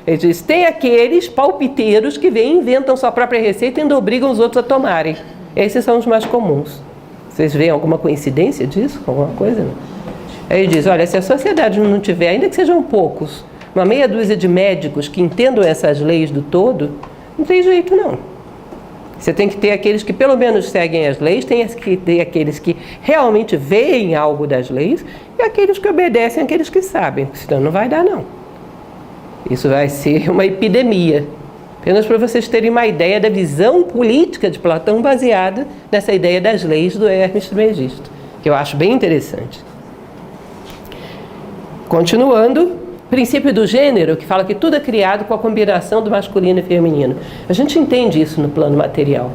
Ele diz, tem aqueles palpiteiros que vêm, inventam sua própria receita e ainda obrigam os outros a tomarem. Esses são os mais comuns. Vocês veem alguma coincidência disso? Alguma coisa? Não? Aí ele diz, olha, se a sociedade não tiver, ainda que sejam poucos, uma meia dúzia de médicos que entendam essas leis do todo, não tem jeito não. Você tem que ter aqueles que pelo menos seguem as leis, tem que ter aqueles que realmente veem algo das leis e aqueles que obedecem àqueles que sabem, senão não vai dar não. Isso vai ser uma epidemia. Apenas para vocês terem uma ideia da visão política de Platão baseada nessa ideia das leis do Hermes Trismegisto, que eu acho bem interessante. Continuando, princípio do gênero, que fala que tudo é criado com a combinação do masculino e feminino. A gente entende isso no plano material.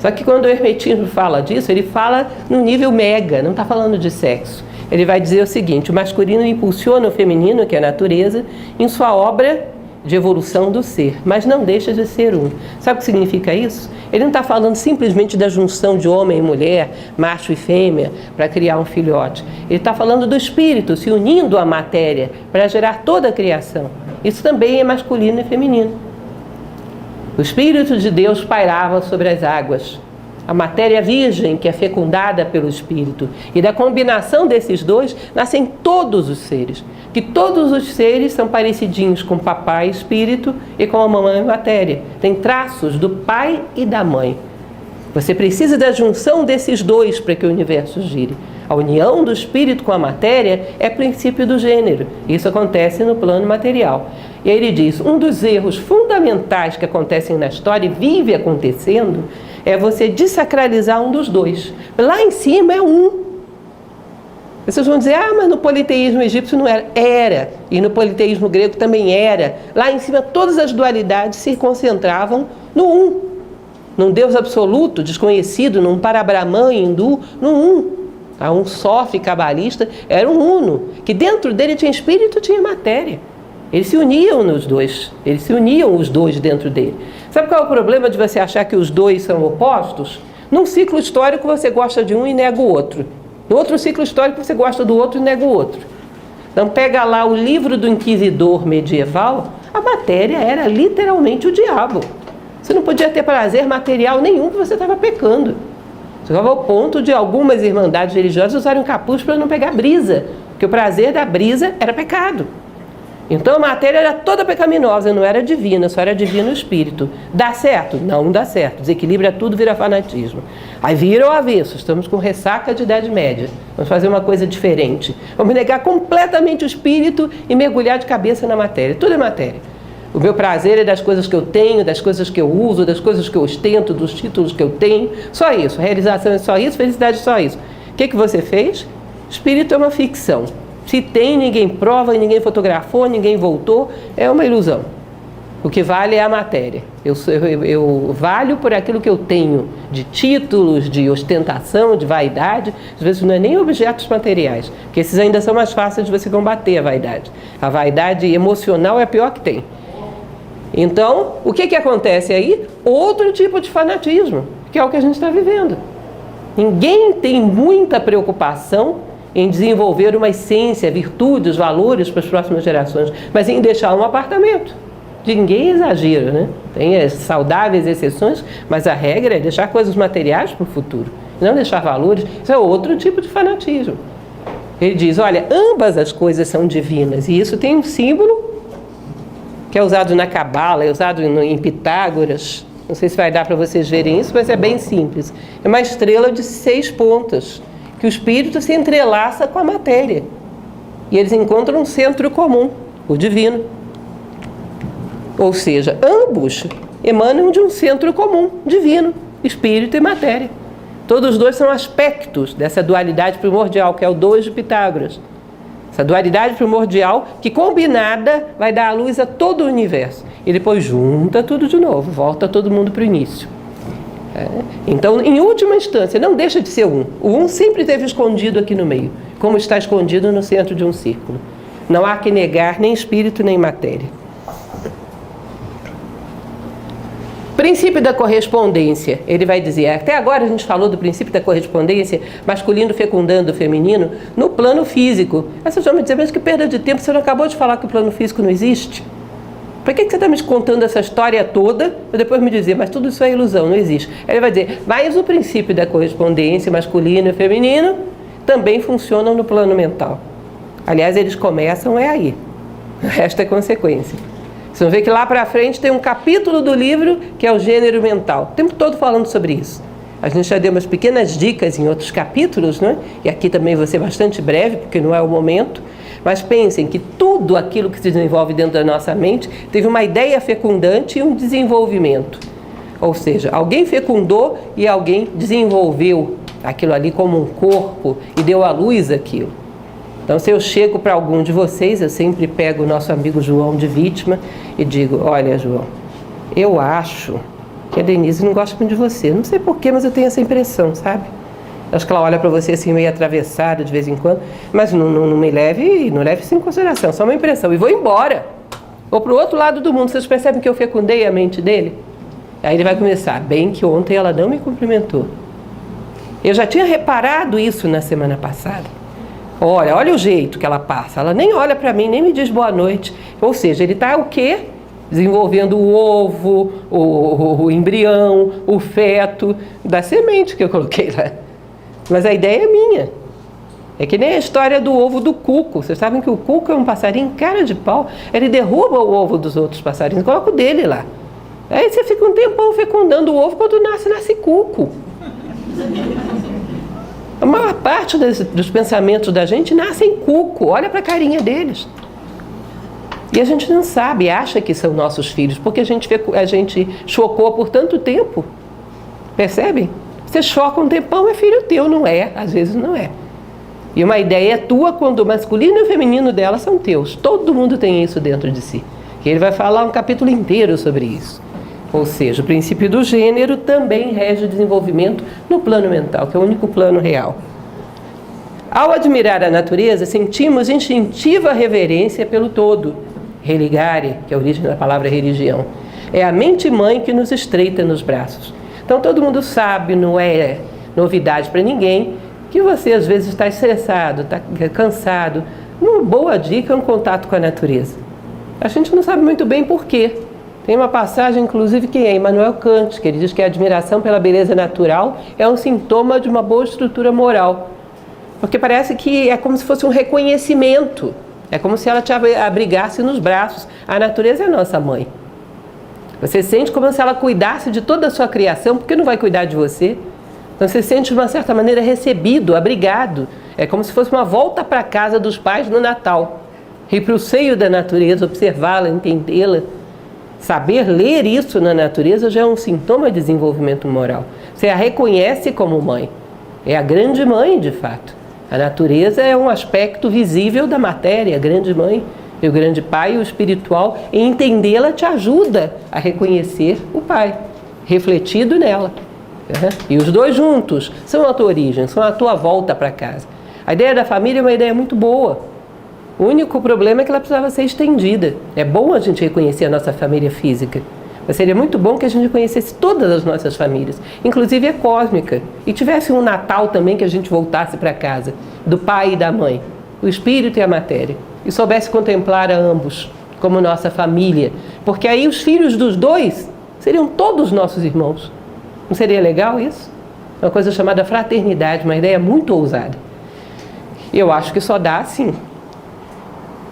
Só que quando o hermetismo fala disso, ele fala no nível mega, não está falando de sexo. Ele vai dizer o seguinte, o masculino impulsiona o feminino, que é a natureza, em sua obra de evolução do ser, mas não deixa de ser um. Sabe o que significa isso? Ele não está falando simplesmente da junção de homem e mulher, macho e fêmea, para criar um filhote. Ele está falando do espírito se unindo à matéria para gerar toda a criação. Isso também é masculino e feminino. O Espírito de Deus pairava sobre as águas. A matéria virgem, que é fecundada pelo Espírito. E da combinação desses dois, nascem todos os seres. Que todos os seres são parecidinhos com o papai Espírito e com a mamãe matéria. Tem traços do pai e da mãe. Você precisa da junção desses dois para que o universo gire. A união do Espírito com a matéria é princípio do gênero. Isso acontece no plano material. E aí ele diz, um dos erros fundamentais que acontecem na história e vive acontecendo é você desacralizar um dos dois. Lá em cima é um. Vocês vão dizer, mas no politeísmo egípcio não era. Era. E no politeísmo grego também era. Lá em cima todas as dualidades se concentravam no um. Num Deus absoluto, desconhecido, num Parabrahman hindu, no um. Um sófi cabalista era um uno, que dentro dele tinha espírito e tinha matéria. Eles se uniam nos dois, eles se uniam os dois dentro dele. Sabe qual é o problema de você achar que os dois são opostos? Num ciclo histórico você gosta de um e nega o outro. No outro ciclo histórico você gosta do outro e nega o outro. Então pega lá o livro do inquisidor medieval, a matéria era literalmente o diabo. Você não podia ter prazer material nenhum que você estava pecando. Chegava ao ponto de algumas irmandades religiosas usarem um capuz para não pegar brisa, porque o prazer da brisa era pecado. Então a matéria era toda pecaminosa, não era divina, só era divino o espírito. Dá certo? Não dá certo. Desequilibra tudo, vira fanatismo. Aí vira ao avesso, estamos com ressaca de Idade Média. Vamos fazer uma coisa diferente. Vamos negar completamente o espírito e mergulhar de cabeça na matéria. Tudo é matéria. O meu prazer é das coisas que eu tenho, das coisas que eu uso, das coisas que eu ostento, dos títulos que eu tenho. Só isso. Realização é só isso, felicidade é só isso. O que você fez? Espírito é uma ficção. Se tem, ninguém prova, ninguém fotografou, ninguém voltou, é uma ilusão. O que vale é a matéria. Eu valho por aquilo que eu tenho, de títulos, de ostentação, de vaidade. Às vezes não é nem objetos materiais, porque esses ainda são mais fáceis de você combater a vaidade. A vaidade emocional é a pior que tem. Então, o que acontece aí? Outro tipo de fanatismo, que é o que a gente está vivendo. Ninguém tem muita preocupação em desenvolver uma essência, virtudes, valores para as próximas gerações, mas em deixar um apartamento. De ninguém é exagero, né? Tem saudáveis exceções, mas a regra é deixar coisas materiais para o futuro, não deixar valores. Isso é outro tipo de fanatismo. Ele diz, olha, ambas as coisas são divinas, e isso tem um símbolo que é usado na Cabala, é usado em Pitágoras. Não sei se vai dar para vocês verem isso, mas é bem simples. É uma estrela de 6 pontas, que o espírito se entrelaça com a matéria. E eles encontram um centro comum, o divino. Ou seja, ambos emanam de um centro comum, divino, espírito e matéria. Todos os dois são aspectos dessa dualidade primordial, que é o 2 de Pitágoras. Essa dualidade primordial que, combinada, vai dar a luz a todo o universo. E depois junta tudo de novo, volta todo mundo para o início. Então, em última instância, não deixa de ser um. O um sempre esteve escondido aqui no meio, como está escondido no centro de um círculo. Não há que negar nem espírito nem matéria. Princípio da correspondência, ele vai dizer, até agora a gente falou do princípio da correspondência, masculino fecundando o feminino, no plano físico. Aí vocês vão me dizer, mas que perda de tempo, você não acabou de falar que o plano físico não existe? Por que você está me contando essa história toda e depois me dizer, mas tudo isso é ilusão, não existe? Aí ele vai dizer, mas o princípio da correspondência masculino e feminino também funcionam no plano mental. Aliás, eles começam aí. O resto é consequência. Vocês vão ver que lá para frente tem um capítulo do livro que é o gênero mental. O tempo todo falando sobre isso. A gente já deu umas pequenas dicas em outros capítulos, né? E aqui também vou ser bastante breve, porque não é o momento. Mas pensem que tudo aquilo que se desenvolve dentro da nossa mente teve uma ideia fecundante e um desenvolvimento. Ou seja, alguém fecundou e alguém desenvolveu aquilo ali como um corpo e deu à luz aquilo. Então, se eu chego para algum de vocês, eu sempre pego o nosso amigo João de vítima e digo, olha, João, eu acho que a Denise não gosta muito de você. Não sei porquê, mas eu tenho essa impressão, sabe? Acho que ela olha para você assim meio atravessada de vez em quando, mas não me leve, não leve isso em consideração, só uma impressão. E vou embora. Ou para o outro lado do mundo. Vocês percebem que eu fecundei a mente dele? Aí ele vai começar, bem que ontem ela não me cumprimentou. Eu já tinha reparado isso na semana passada. Olha o jeito que ela passa. Ela nem olha para mim, nem me diz boa noite. Ou seja, ele está o quê? Desenvolvendo o ovo, o embrião, o feto da semente que eu coloquei lá. Mas a ideia é minha. É que nem a história do ovo do cuco. Vocês sabem que o cuco é um passarinho cara de pau. Ele derruba o ovo dos outros passarinhos, coloca o dele lá. Aí você fica um tempão fecundando o ovo, quando nasce cuco. A maior parte dos pensamentos da gente nasce em cuco. Olha para a carinha deles. E a gente não sabe, acha que são nossos filhos, porque a gente chocou por tanto tempo. Percebem? Você choca um tempão, é filho teu, não é? Às vezes não é. E uma ideia é tua quando o masculino e o feminino dela são teus. Todo mundo tem isso dentro de si. E ele vai falar um capítulo inteiro sobre isso. Ou seja, o princípio do gênero também rege o desenvolvimento no plano mental, que é o único plano real. Ao admirar a natureza, sentimos instintiva reverência pelo todo. Religare, que é a origem da palavra religião, é a mente mãe que nos estreita nos braços. Então todo mundo sabe, não é novidade para ninguém, que você às vezes está estressado, está cansado. Uma boa dica é um contato com a natureza. A gente não sabe muito bem por quê. Tem uma passagem, inclusive, que é Immanuel Kant, que ele diz que a admiração pela beleza natural é um sintoma de uma boa estrutura moral. Porque parece que é como se fosse um reconhecimento. É como se ela te abrigasse nos braços. A natureza é a nossa mãe. Você sente como se ela cuidasse de toda a sua criação, porque não vai cuidar de você. Então você se sente de uma certa maneira recebido, abrigado. É como se fosse uma volta para a casa dos pais no Natal. Ir para o seio da natureza, observá-la, entendê-la. Saber ler isso na natureza já é um sintoma de desenvolvimento moral. Você a reconhece como mãe. É a grande mãe, de fato. A natureza é um aspecto visível da matéria, a grande mãe. E o grande pai, o espiritual, em entendê-la te ajuda a reconhecer o pai, refletido nela. E os dois juntos são a tua origem, são a tua volta para casa. A ideia da família é uma ideia muito boa. O único problema é que ela precisava ser estendida. É bom a gente reconhecer a nossa família física, mas seria muito bom que a gente conhecesse todas as nossas famílias, inclusive a cósmica, e tivesse um Natal também que a gente voltasse para casa, do pai e da mãe, o espírito e a matéria, e soubesse contemplar a ambos como nossa família, porque aí os filhos dos dois seriam todos nossos irmãos. Não seria legal isso? Uma coisa chamada fraternidade, uma ideia muito ousada. E eu acho que só dá assim.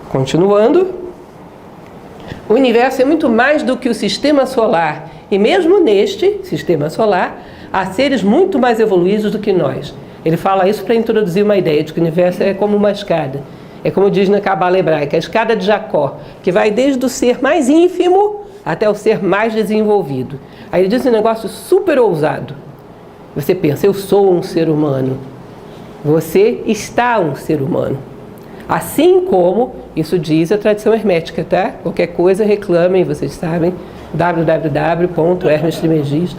Continuando, o universo é muito mais do que o sistema solar, e mesmo neste sistema solar, há seres muito mais evoluídos do que nós. Ele fala isso para introduzir uma ideia de que o universo é como uma escada. É como diz na Cabala hebraica, a escada de Jacó, que vai desde o ser mais ínfimo até o ser mais desenvolvido. Aí ele diz um negócio super ousado. Você pensa, eu sou um ser humano. Você está um ser humano. Assim como, isso diz a tradição hermética, tá? Qualquer coisa reclamem, vocês sabem, www.hermes.trismegisto.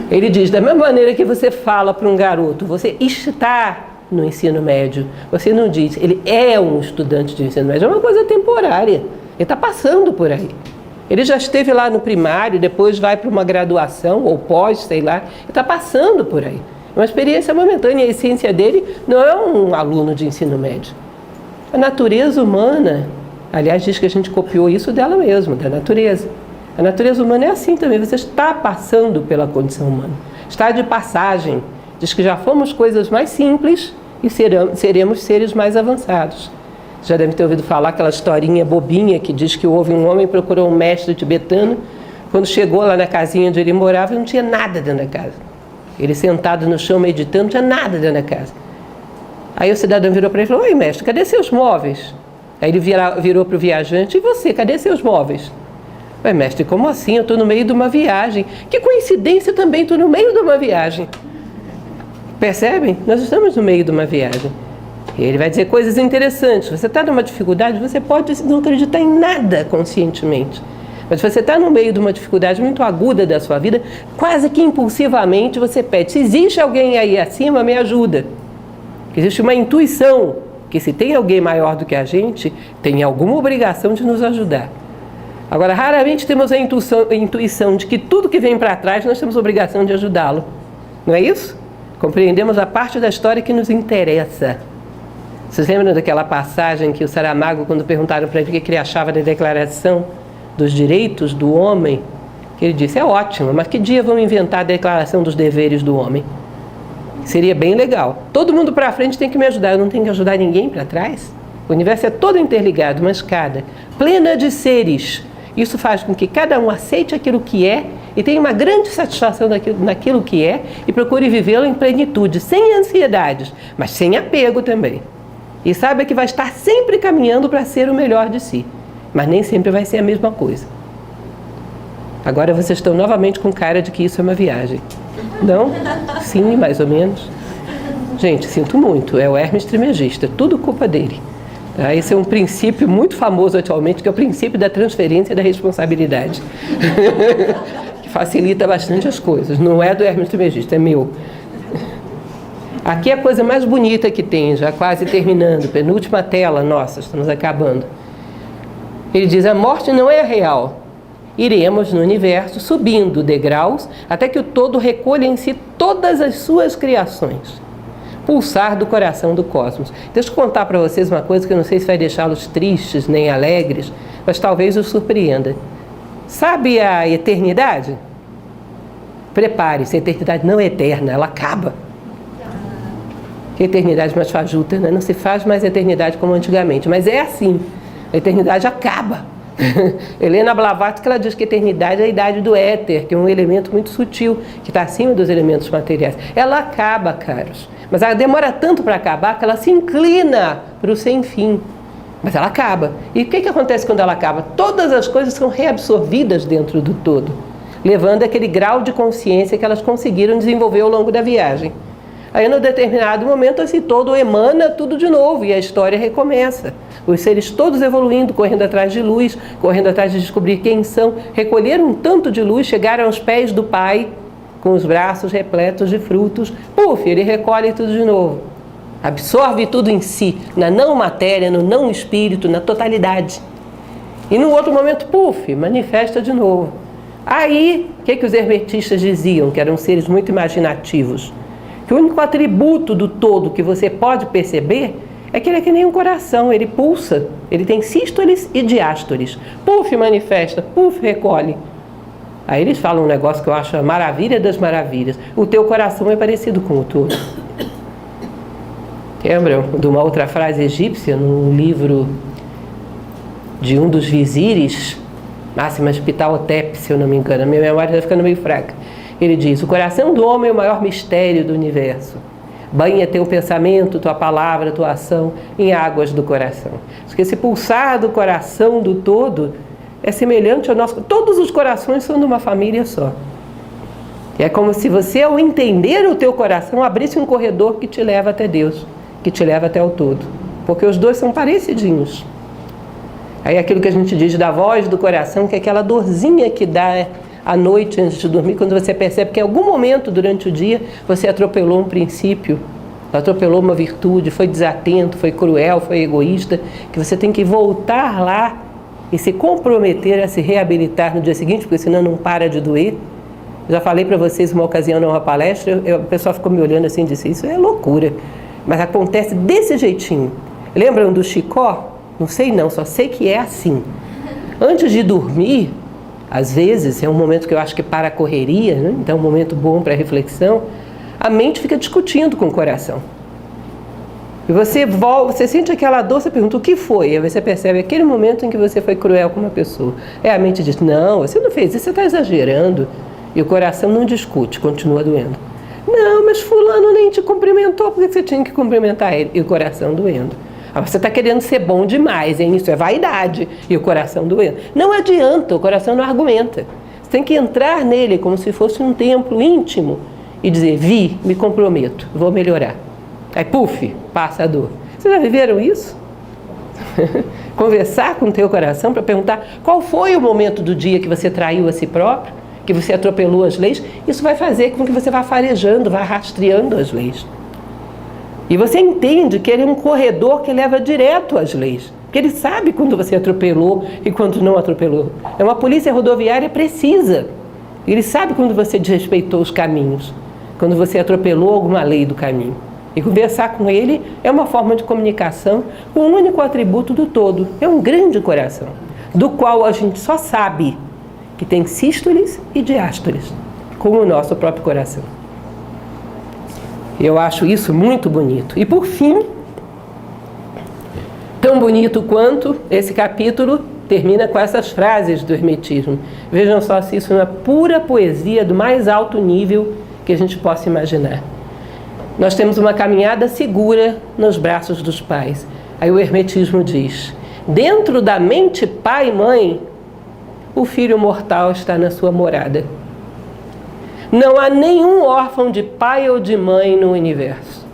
Ele diz, da mesma maneira que você fala para um garoto, você está no ensino médio, você não diz, ele é um estudante de ensino médio, é uma coisa temporária, ele está passando por aí. Ele já esteve lá no primário, depois vai para uma graduação, ou pós, sei lá, ele está passando por aí. É uma experiência momentânea, a essência dele não é um aluno de ensino médio. A natureza humana Aliás, diz que a gente copiou isso dela mesma, da natureza. A natureza humana é assim também, você está passando pela condição humana. Está de passagem. Diz que já fomos coisas mais simples e seremos seres mais avançados. Já deve ter ouvido falar aquela historinha bobinha que diz que houve um homem que procurou um mestre tibetano. Quando chegou lá na casinha onde ele morava, não tinha nada dentro da casa. Ele sentado no chão meditando, não tinha nada dentro da casa. Aí o cidadão virou para ele e falou: oi, mestre, cadê seus móveis? Aí ele virou para o viajante: e você, cadê seus móveis? Ué, mestre, como assim? Eu estou no meio de uma viagem. Que coincidência, eu também estou no meio de uma viagem. Percebem? Nós estamos no meio de uma viagem. E ele vai dizer coisas interessantes. Você está numa dificuldade, você pode não acreditar em nada conscientemente. Mas se você está no meio de uma dificuldade muito aguda da sua vida, quase que impulsivamente você pede: se existe alguém aí acima, me ajuda. Existe uma intuição que se tem alguém maior do que a gente, tem alguma obrigação de nos ajudar. Agora, raramente temos a intuição de que tudo que vem para trás nós temos obrigação de ajudá-lo. Não é isso? Compreendemos a parte da história que nos interessa. Vocês lembram daquela passagem que o Saramago, quando perguntaram para ele o que ele achava da Declaração dos Direitos do Homem, que ele disse: é ótimo, mas que dia vão inventar a Declaração dos Deveres do Homem? Seria bem legal. Todo mundo para frente tem que me ajudar, eu não tenho que ajudar ninguém para trás? O universo é todo interligado, uma escada plena de seres. Isso faz com que cada um aceite aquilo que é e tenha uma grande satisfação naquilo que é e procure vivê-lo em plenitude, sem ansiedades, mas sem apego também. E saiba que vai estar sempre caminhando para ser o melhor de si, mas nem sempre vai ser a mesma coisa. Agora vocês estão novamente com cara de que isso é uma viagem. Não? Sim, mais ou menos. Gente, sinto muito, é o Hermes Trismegisto, é tudo culpa dele. Esse é um princípio muito famoso atualmente, que é o princípio da transferência da responsabilidade. Que facilita bastante as coisas. Não é do Hermes Trismegisto, é meu. Aqui é a coisa mais bonita que tem, já quase terminando, penúltima tela, nossa, estamos acabando. Ele diz: a morte não é real. Iremos no universo subindo degraus até que o todo recolha em si todas as suas criações. Pulsar do coração do cosmos. Deixa eu contar para vocês uma coisa que eu não sei se vai deixá-los tristes nem alegres, mas talvez os surpreenda. Sabe a eternidade? Prepare-se, a eternidade não é eterna, ela acaba. Que eternidade mais fajuta, né? Não se faz mais eternidade como antigamente, mas é assim, a eternidade acaba. Helena Blavatsky, ela diz que a eternidade é a idade do éter, que é um elemento muito sutil, que está acima dos elementos materiais. Ela acaba, caros, mas ela demora tanto para acabar que ela se inclina para o sem fim, mas ela acaba. E o que acontece quando ela acaba? Todas as coisas são reabsorvidas dentro do todo, levando aquele grau de consciência que elas conseguiram desenvolver ao longo da viagem. Aí, num determinado momento, esse todo emana tudo de novo e a história recomeça. Os seres todos evoluindo, correndo atrás de luz, correndo atrás de descobrir quem são, recolheram um tanto de luz, chegaram aos pés do Pai, com os braços repletos de frutos. Puf, ele recolhe tudo de novo. Absorve tudo em si, na não matéria, no não espírito, na totalidade. E no outro momento, puf, manifesta de novo. Aí, o que os hermetistas diziam? Que eram seres muito imaginativos. Que o único atributo do todo que você pode perceber é que ele é que nem um coração, ele pulsa, ele tem sístoles e diástoles. Puf, manifesta, puf, recolhe. Aí eles falam um negócio que eu acho a maravilha das maravilhas. O teu coração é parecido com o todo. Lembram de uma outra frase egípcia, num livro de um dos vizires, Máxima Ptahotep, se eu não me engano, a minha memória está ficando meio fraca. Ele diz: o coração do homem é o maior mistério do universo. Banha teu pensamento, tua palavra, tua ação em águas do coração. Porque esse pulsar do coração do todo é semelhante ao nosso... Todos os corações são de uma família só. É como se você, ao entender o teu coração, abrisse um corredor que te leva até Deus, que te leva até o todo. Porque os dois são parecidinhos. Aí aquilo que a gente diz da voz do coração, que é aquela dorzinha que dá à noite antes de dormir, quando você percebe que em algum momento durante o dia você atropelou um princípio, atropelou uma virtude, foi desatento, foi cruel, foi egoísta, que você tem que voltar lá e se comprometer a se reabilitar no dia seguinte, porque senão não para de doer. Já falei para vocês uma ocasião numa palestra, o pessoal ficou me olhando assim e disse: isso é loucura, mas acontece desse jeitinho. Lembram do Chicó? Não sei não, só sei que é assim. Antes de dormir, às vezes, é um momento que eu acho que para a correria, né? Então é um momento bom para reflexão, a mente fica discutindo com o coração. E você volta, você sente aquela dor, você pergunta, o que foi? Aí você percebe aquele momento em que você foi cruel com uma pessoa. Aí a mente diz, não, você não fez isso, você está exagerando. E o coração não discute, continua doendo. Não, mas fulano nem te cumprimentou, por que você tinha que cumprimentar ele? E o coração doendo. Ah, você está querendo ser bom demais, hein? Isso é vaidade. E o coração doendo. Não adianta, o coração não argumenta. Você tem que entrar nele como se fosse um templo íntimo e dizer, me comprometo, vou melhorar. Aí, puf, passa a dor. Vocês já viveram isso? Conversar com o teu coração para perguntar qual foi o momento do dia que você traiu a si próprio, que você atropelou as leis. Isso vai fazer com que você vá farejando, vá rastreando as leis. E você entende que ele é um corredor que leva direto às leis. Porque ele sabe quando você atropelou e quando não atropelou. É uma polícia rodoviária precisa. Ele sabe quando você desrespeitou os caminhos, quando você atropelou alguma lei do caminho. E conversar com ele é uma forma de comunicação com um único atributo do todo. É um grande coração, do qual a gente só sabe que tem sístoles e diástoles, como o nosso próprio coração. Eu acho isso muito bonito. E por fim, tão bonito quanto, esse capítulo termina com essas frases do Hermetismo. Vejam só se isso é uma pura poesia do mais alto nível que a gente possa imaginar. Nós temos uma caminhada segura nos braços dos pais. Aí o Hermetismo diz, dentro da mente pai e mãe, o filho mortal está na sua morada. Não há nenhum órfão de pai ou de mãe no universo.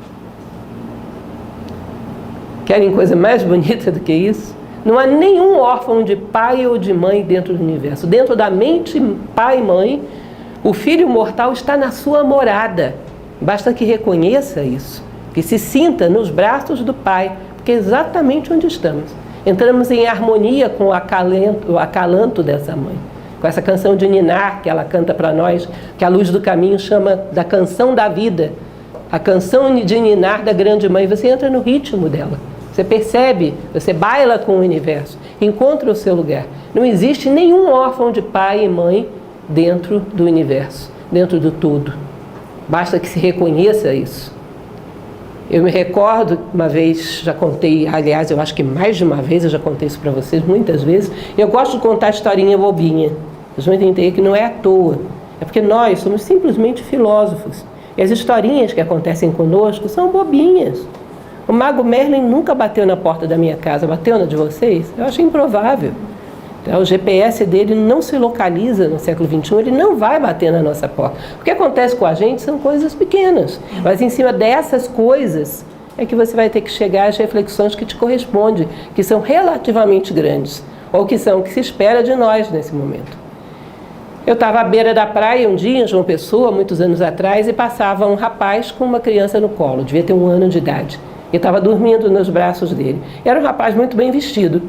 Querem coisa mais bonita do que isso? Não há nenhum órfão de pai ou de mãe dentro do universo. Dentro da mente pai e mãe, o filho mortal está na sua morada. Basta que reconheça isso, que se sinta nos braços do pai, porque é exatamente onde estamos. Entramos em harmonia com o acalanto dessa mãe. Com essa canção de ninar que ela canta para nós, que a Luz do Caminho chama da canção da vida, a canção de ninar da grande mãe. Você entra no ritmo dela, você percebe, você baila com o universo, encontra o seu lugar. Não existe nenhum órfão de pai e mãe dentro do universo, dentro do todo. Basta que se reconheça isso. Eu me recordo, uma vez, já contei, aliás, eu acho que mais de uma vez eu já contei isso para vocês, muitas vezes. Eu gosto de contar historinha bobinha. Vocês vão entender que não é à toa. É porque nós somos simplesmente filósofos. E as historinhas que acontecem conosco são bobinhas. O mago Merlin nunca bateu na porta da minha casa. Bateu na de vocês? Eu acho improvável. Então, o GPS dele não se localiza no século XXI, ele não vai bater na nossa porta. O que acontece com a gente são coisas pequenas, mas em cima dessas coisas é que você vai ter que chegar às reflexões que te correspondem, que são relativamente grandes, ou que são o que se espera de nós nesse momento. Eu estava à beira da praia um dia, em João Pessoa, muitos anos atrás, e passava um rapaz com uma criança no colo, devia ter 1 ano de idade. Eu estava dormindo nos braços dele. Era um rapaz muito bem vestido.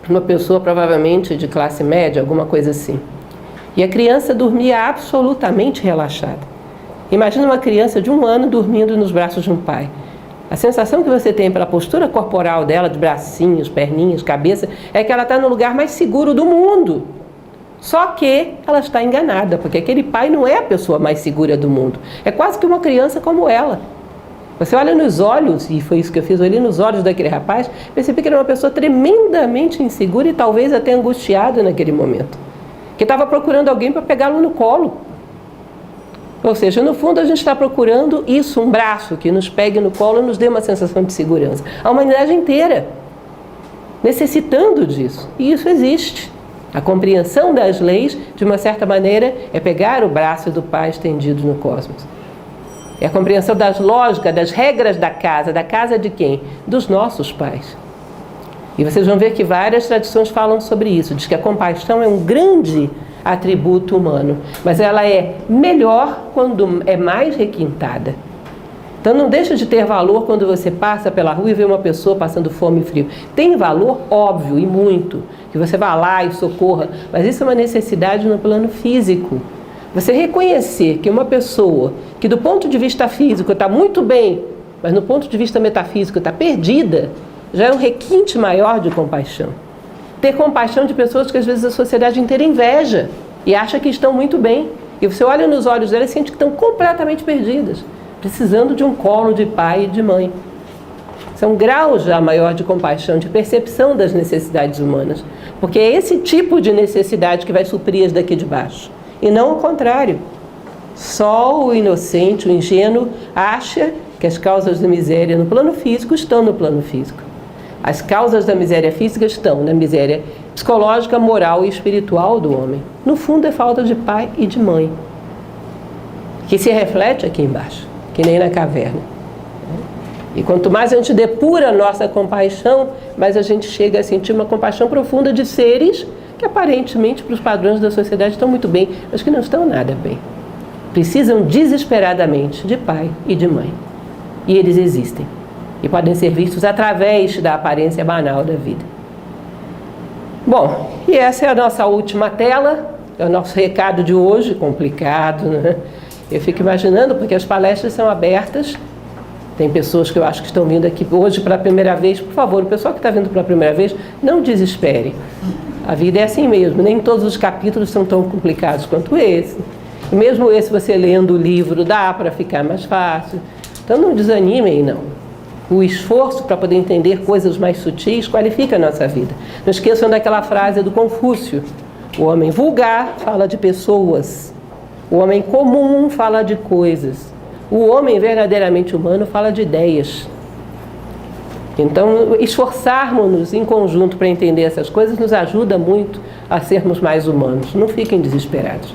Uma pessoa provavelmente de classe média, alguma coisa assim. E a criança dormia absolutamente relaxada. Imagina uma criança de 1 ano dormindo nos braços de um pai. A sensação que você tem pela postura corporal dela, de bracinhos, perninhas, cabeça, é que ela está no lugar mais seguro do mundo. Só que ela está enganada, porque aquele pai não é a pessoa mais segura do mundo. É quase que uma criança como ela. Você olha nos olhos, e foi isso que eu fiz, eu olhei nos olhos daquele rapaz, percebi que era uma pessoa tremendamente insegura e talvez até angustiada naquele momento. Que estava procurando alguém para pegá-lo no colo. Ou seja, no fundo a gente está procurando isso, um braço que nos pegue no colo e nos dê uma sensação de segurança. A humanidade inteira necessitando disso. E isso existe. A compreensão das leis, de uma certa maneira, é pegar o braço do pai estendido no cosmos. É a compreensão das lógicas, das regras da casa de quem? Dos nossos pais. E vocês vão ver que várias tradições falam sobre isso. Diz que a compaixão é um grande atributo humano, mas ela é melhor quando é mais requintada. Então não deixa de ter valor quando você passa pela rua e vê uma pessoa passando fome e frio. Tem valor, óbvio, e muito, que você vá lá e socorra, mas isso é uma necessidade no plano físico. Você reconhecer que uma pessoa que do ponto de vista físico está muito bem, mas no ponto de vista metafísico está perdida, já é um requinte maior de compaixão. Ter compaixão de pessoas que às vezes a sociedade inteira inveja e acha que estão muito bem. E você olha nos olhos delas e sente que estão completamente perdidas, precisando de um colo de pai e de mãe. São graus já maior de compaixão, de percepção das necessidades humanas. Porque é esse tipo de necessidade que vai suprir as daqui de baixo. E não o contrário. Só o inocente, o ingênuo, acha que as causas da miséria no plano físico estão no plano físico. As causas da miséria física estão na miséria psicológica, moral e espiritual do homem. No fundo é falta de pai e de mãe, que se reflete aqui embaixo, que nem na caverna. E quanto mais a gente depura a nossa compaixão, mais a gente chega a sentir uma compaixão profunda de seres que aparentemente, para os padrões da sociedade, estão muito bem, mas que não estão nada bem. Precisam desesperadamente de pai e de mãe. E eles existem. E podem ser vistos através da aparência banal da vida. Bom, e essa é a nossa última tela, é o nosso recado de hoje, complicado, né? Eu fico imaginando, porque as palestras são abertas, tem pessoas que eu acho que estão vindo aqui hoje pela primeira vez. Por favor, o pessoal que está vindo pela primeira vez, não desespere. A vida é assim mesmo, nem todos os capítulos são tão complicados quanto esse. E mesmo esse, você lendo o livro, dá para ficar mais fácil. Então não desanimem, não. O esforço para poder entender coisas mais sutis qualifica a nossa vida. Não esqueçam daquela frase do Confúcio: o homem vulgar fala de pessoas, o homem comum fala de coisas, o homem verdadeiramente humano fala de ideias. Então, esforçarmos-nos em conjunto para entender essas coisas nos ajuda muito a sermos mais humanos. Não fiquem desesperados,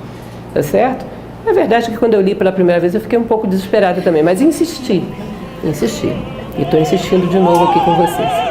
tá certo? É verdade que quando eu li pela primeira vez eu fiquei um pouco desesperada também, mas insisti. E estou insistindo de novo aqui com vocês.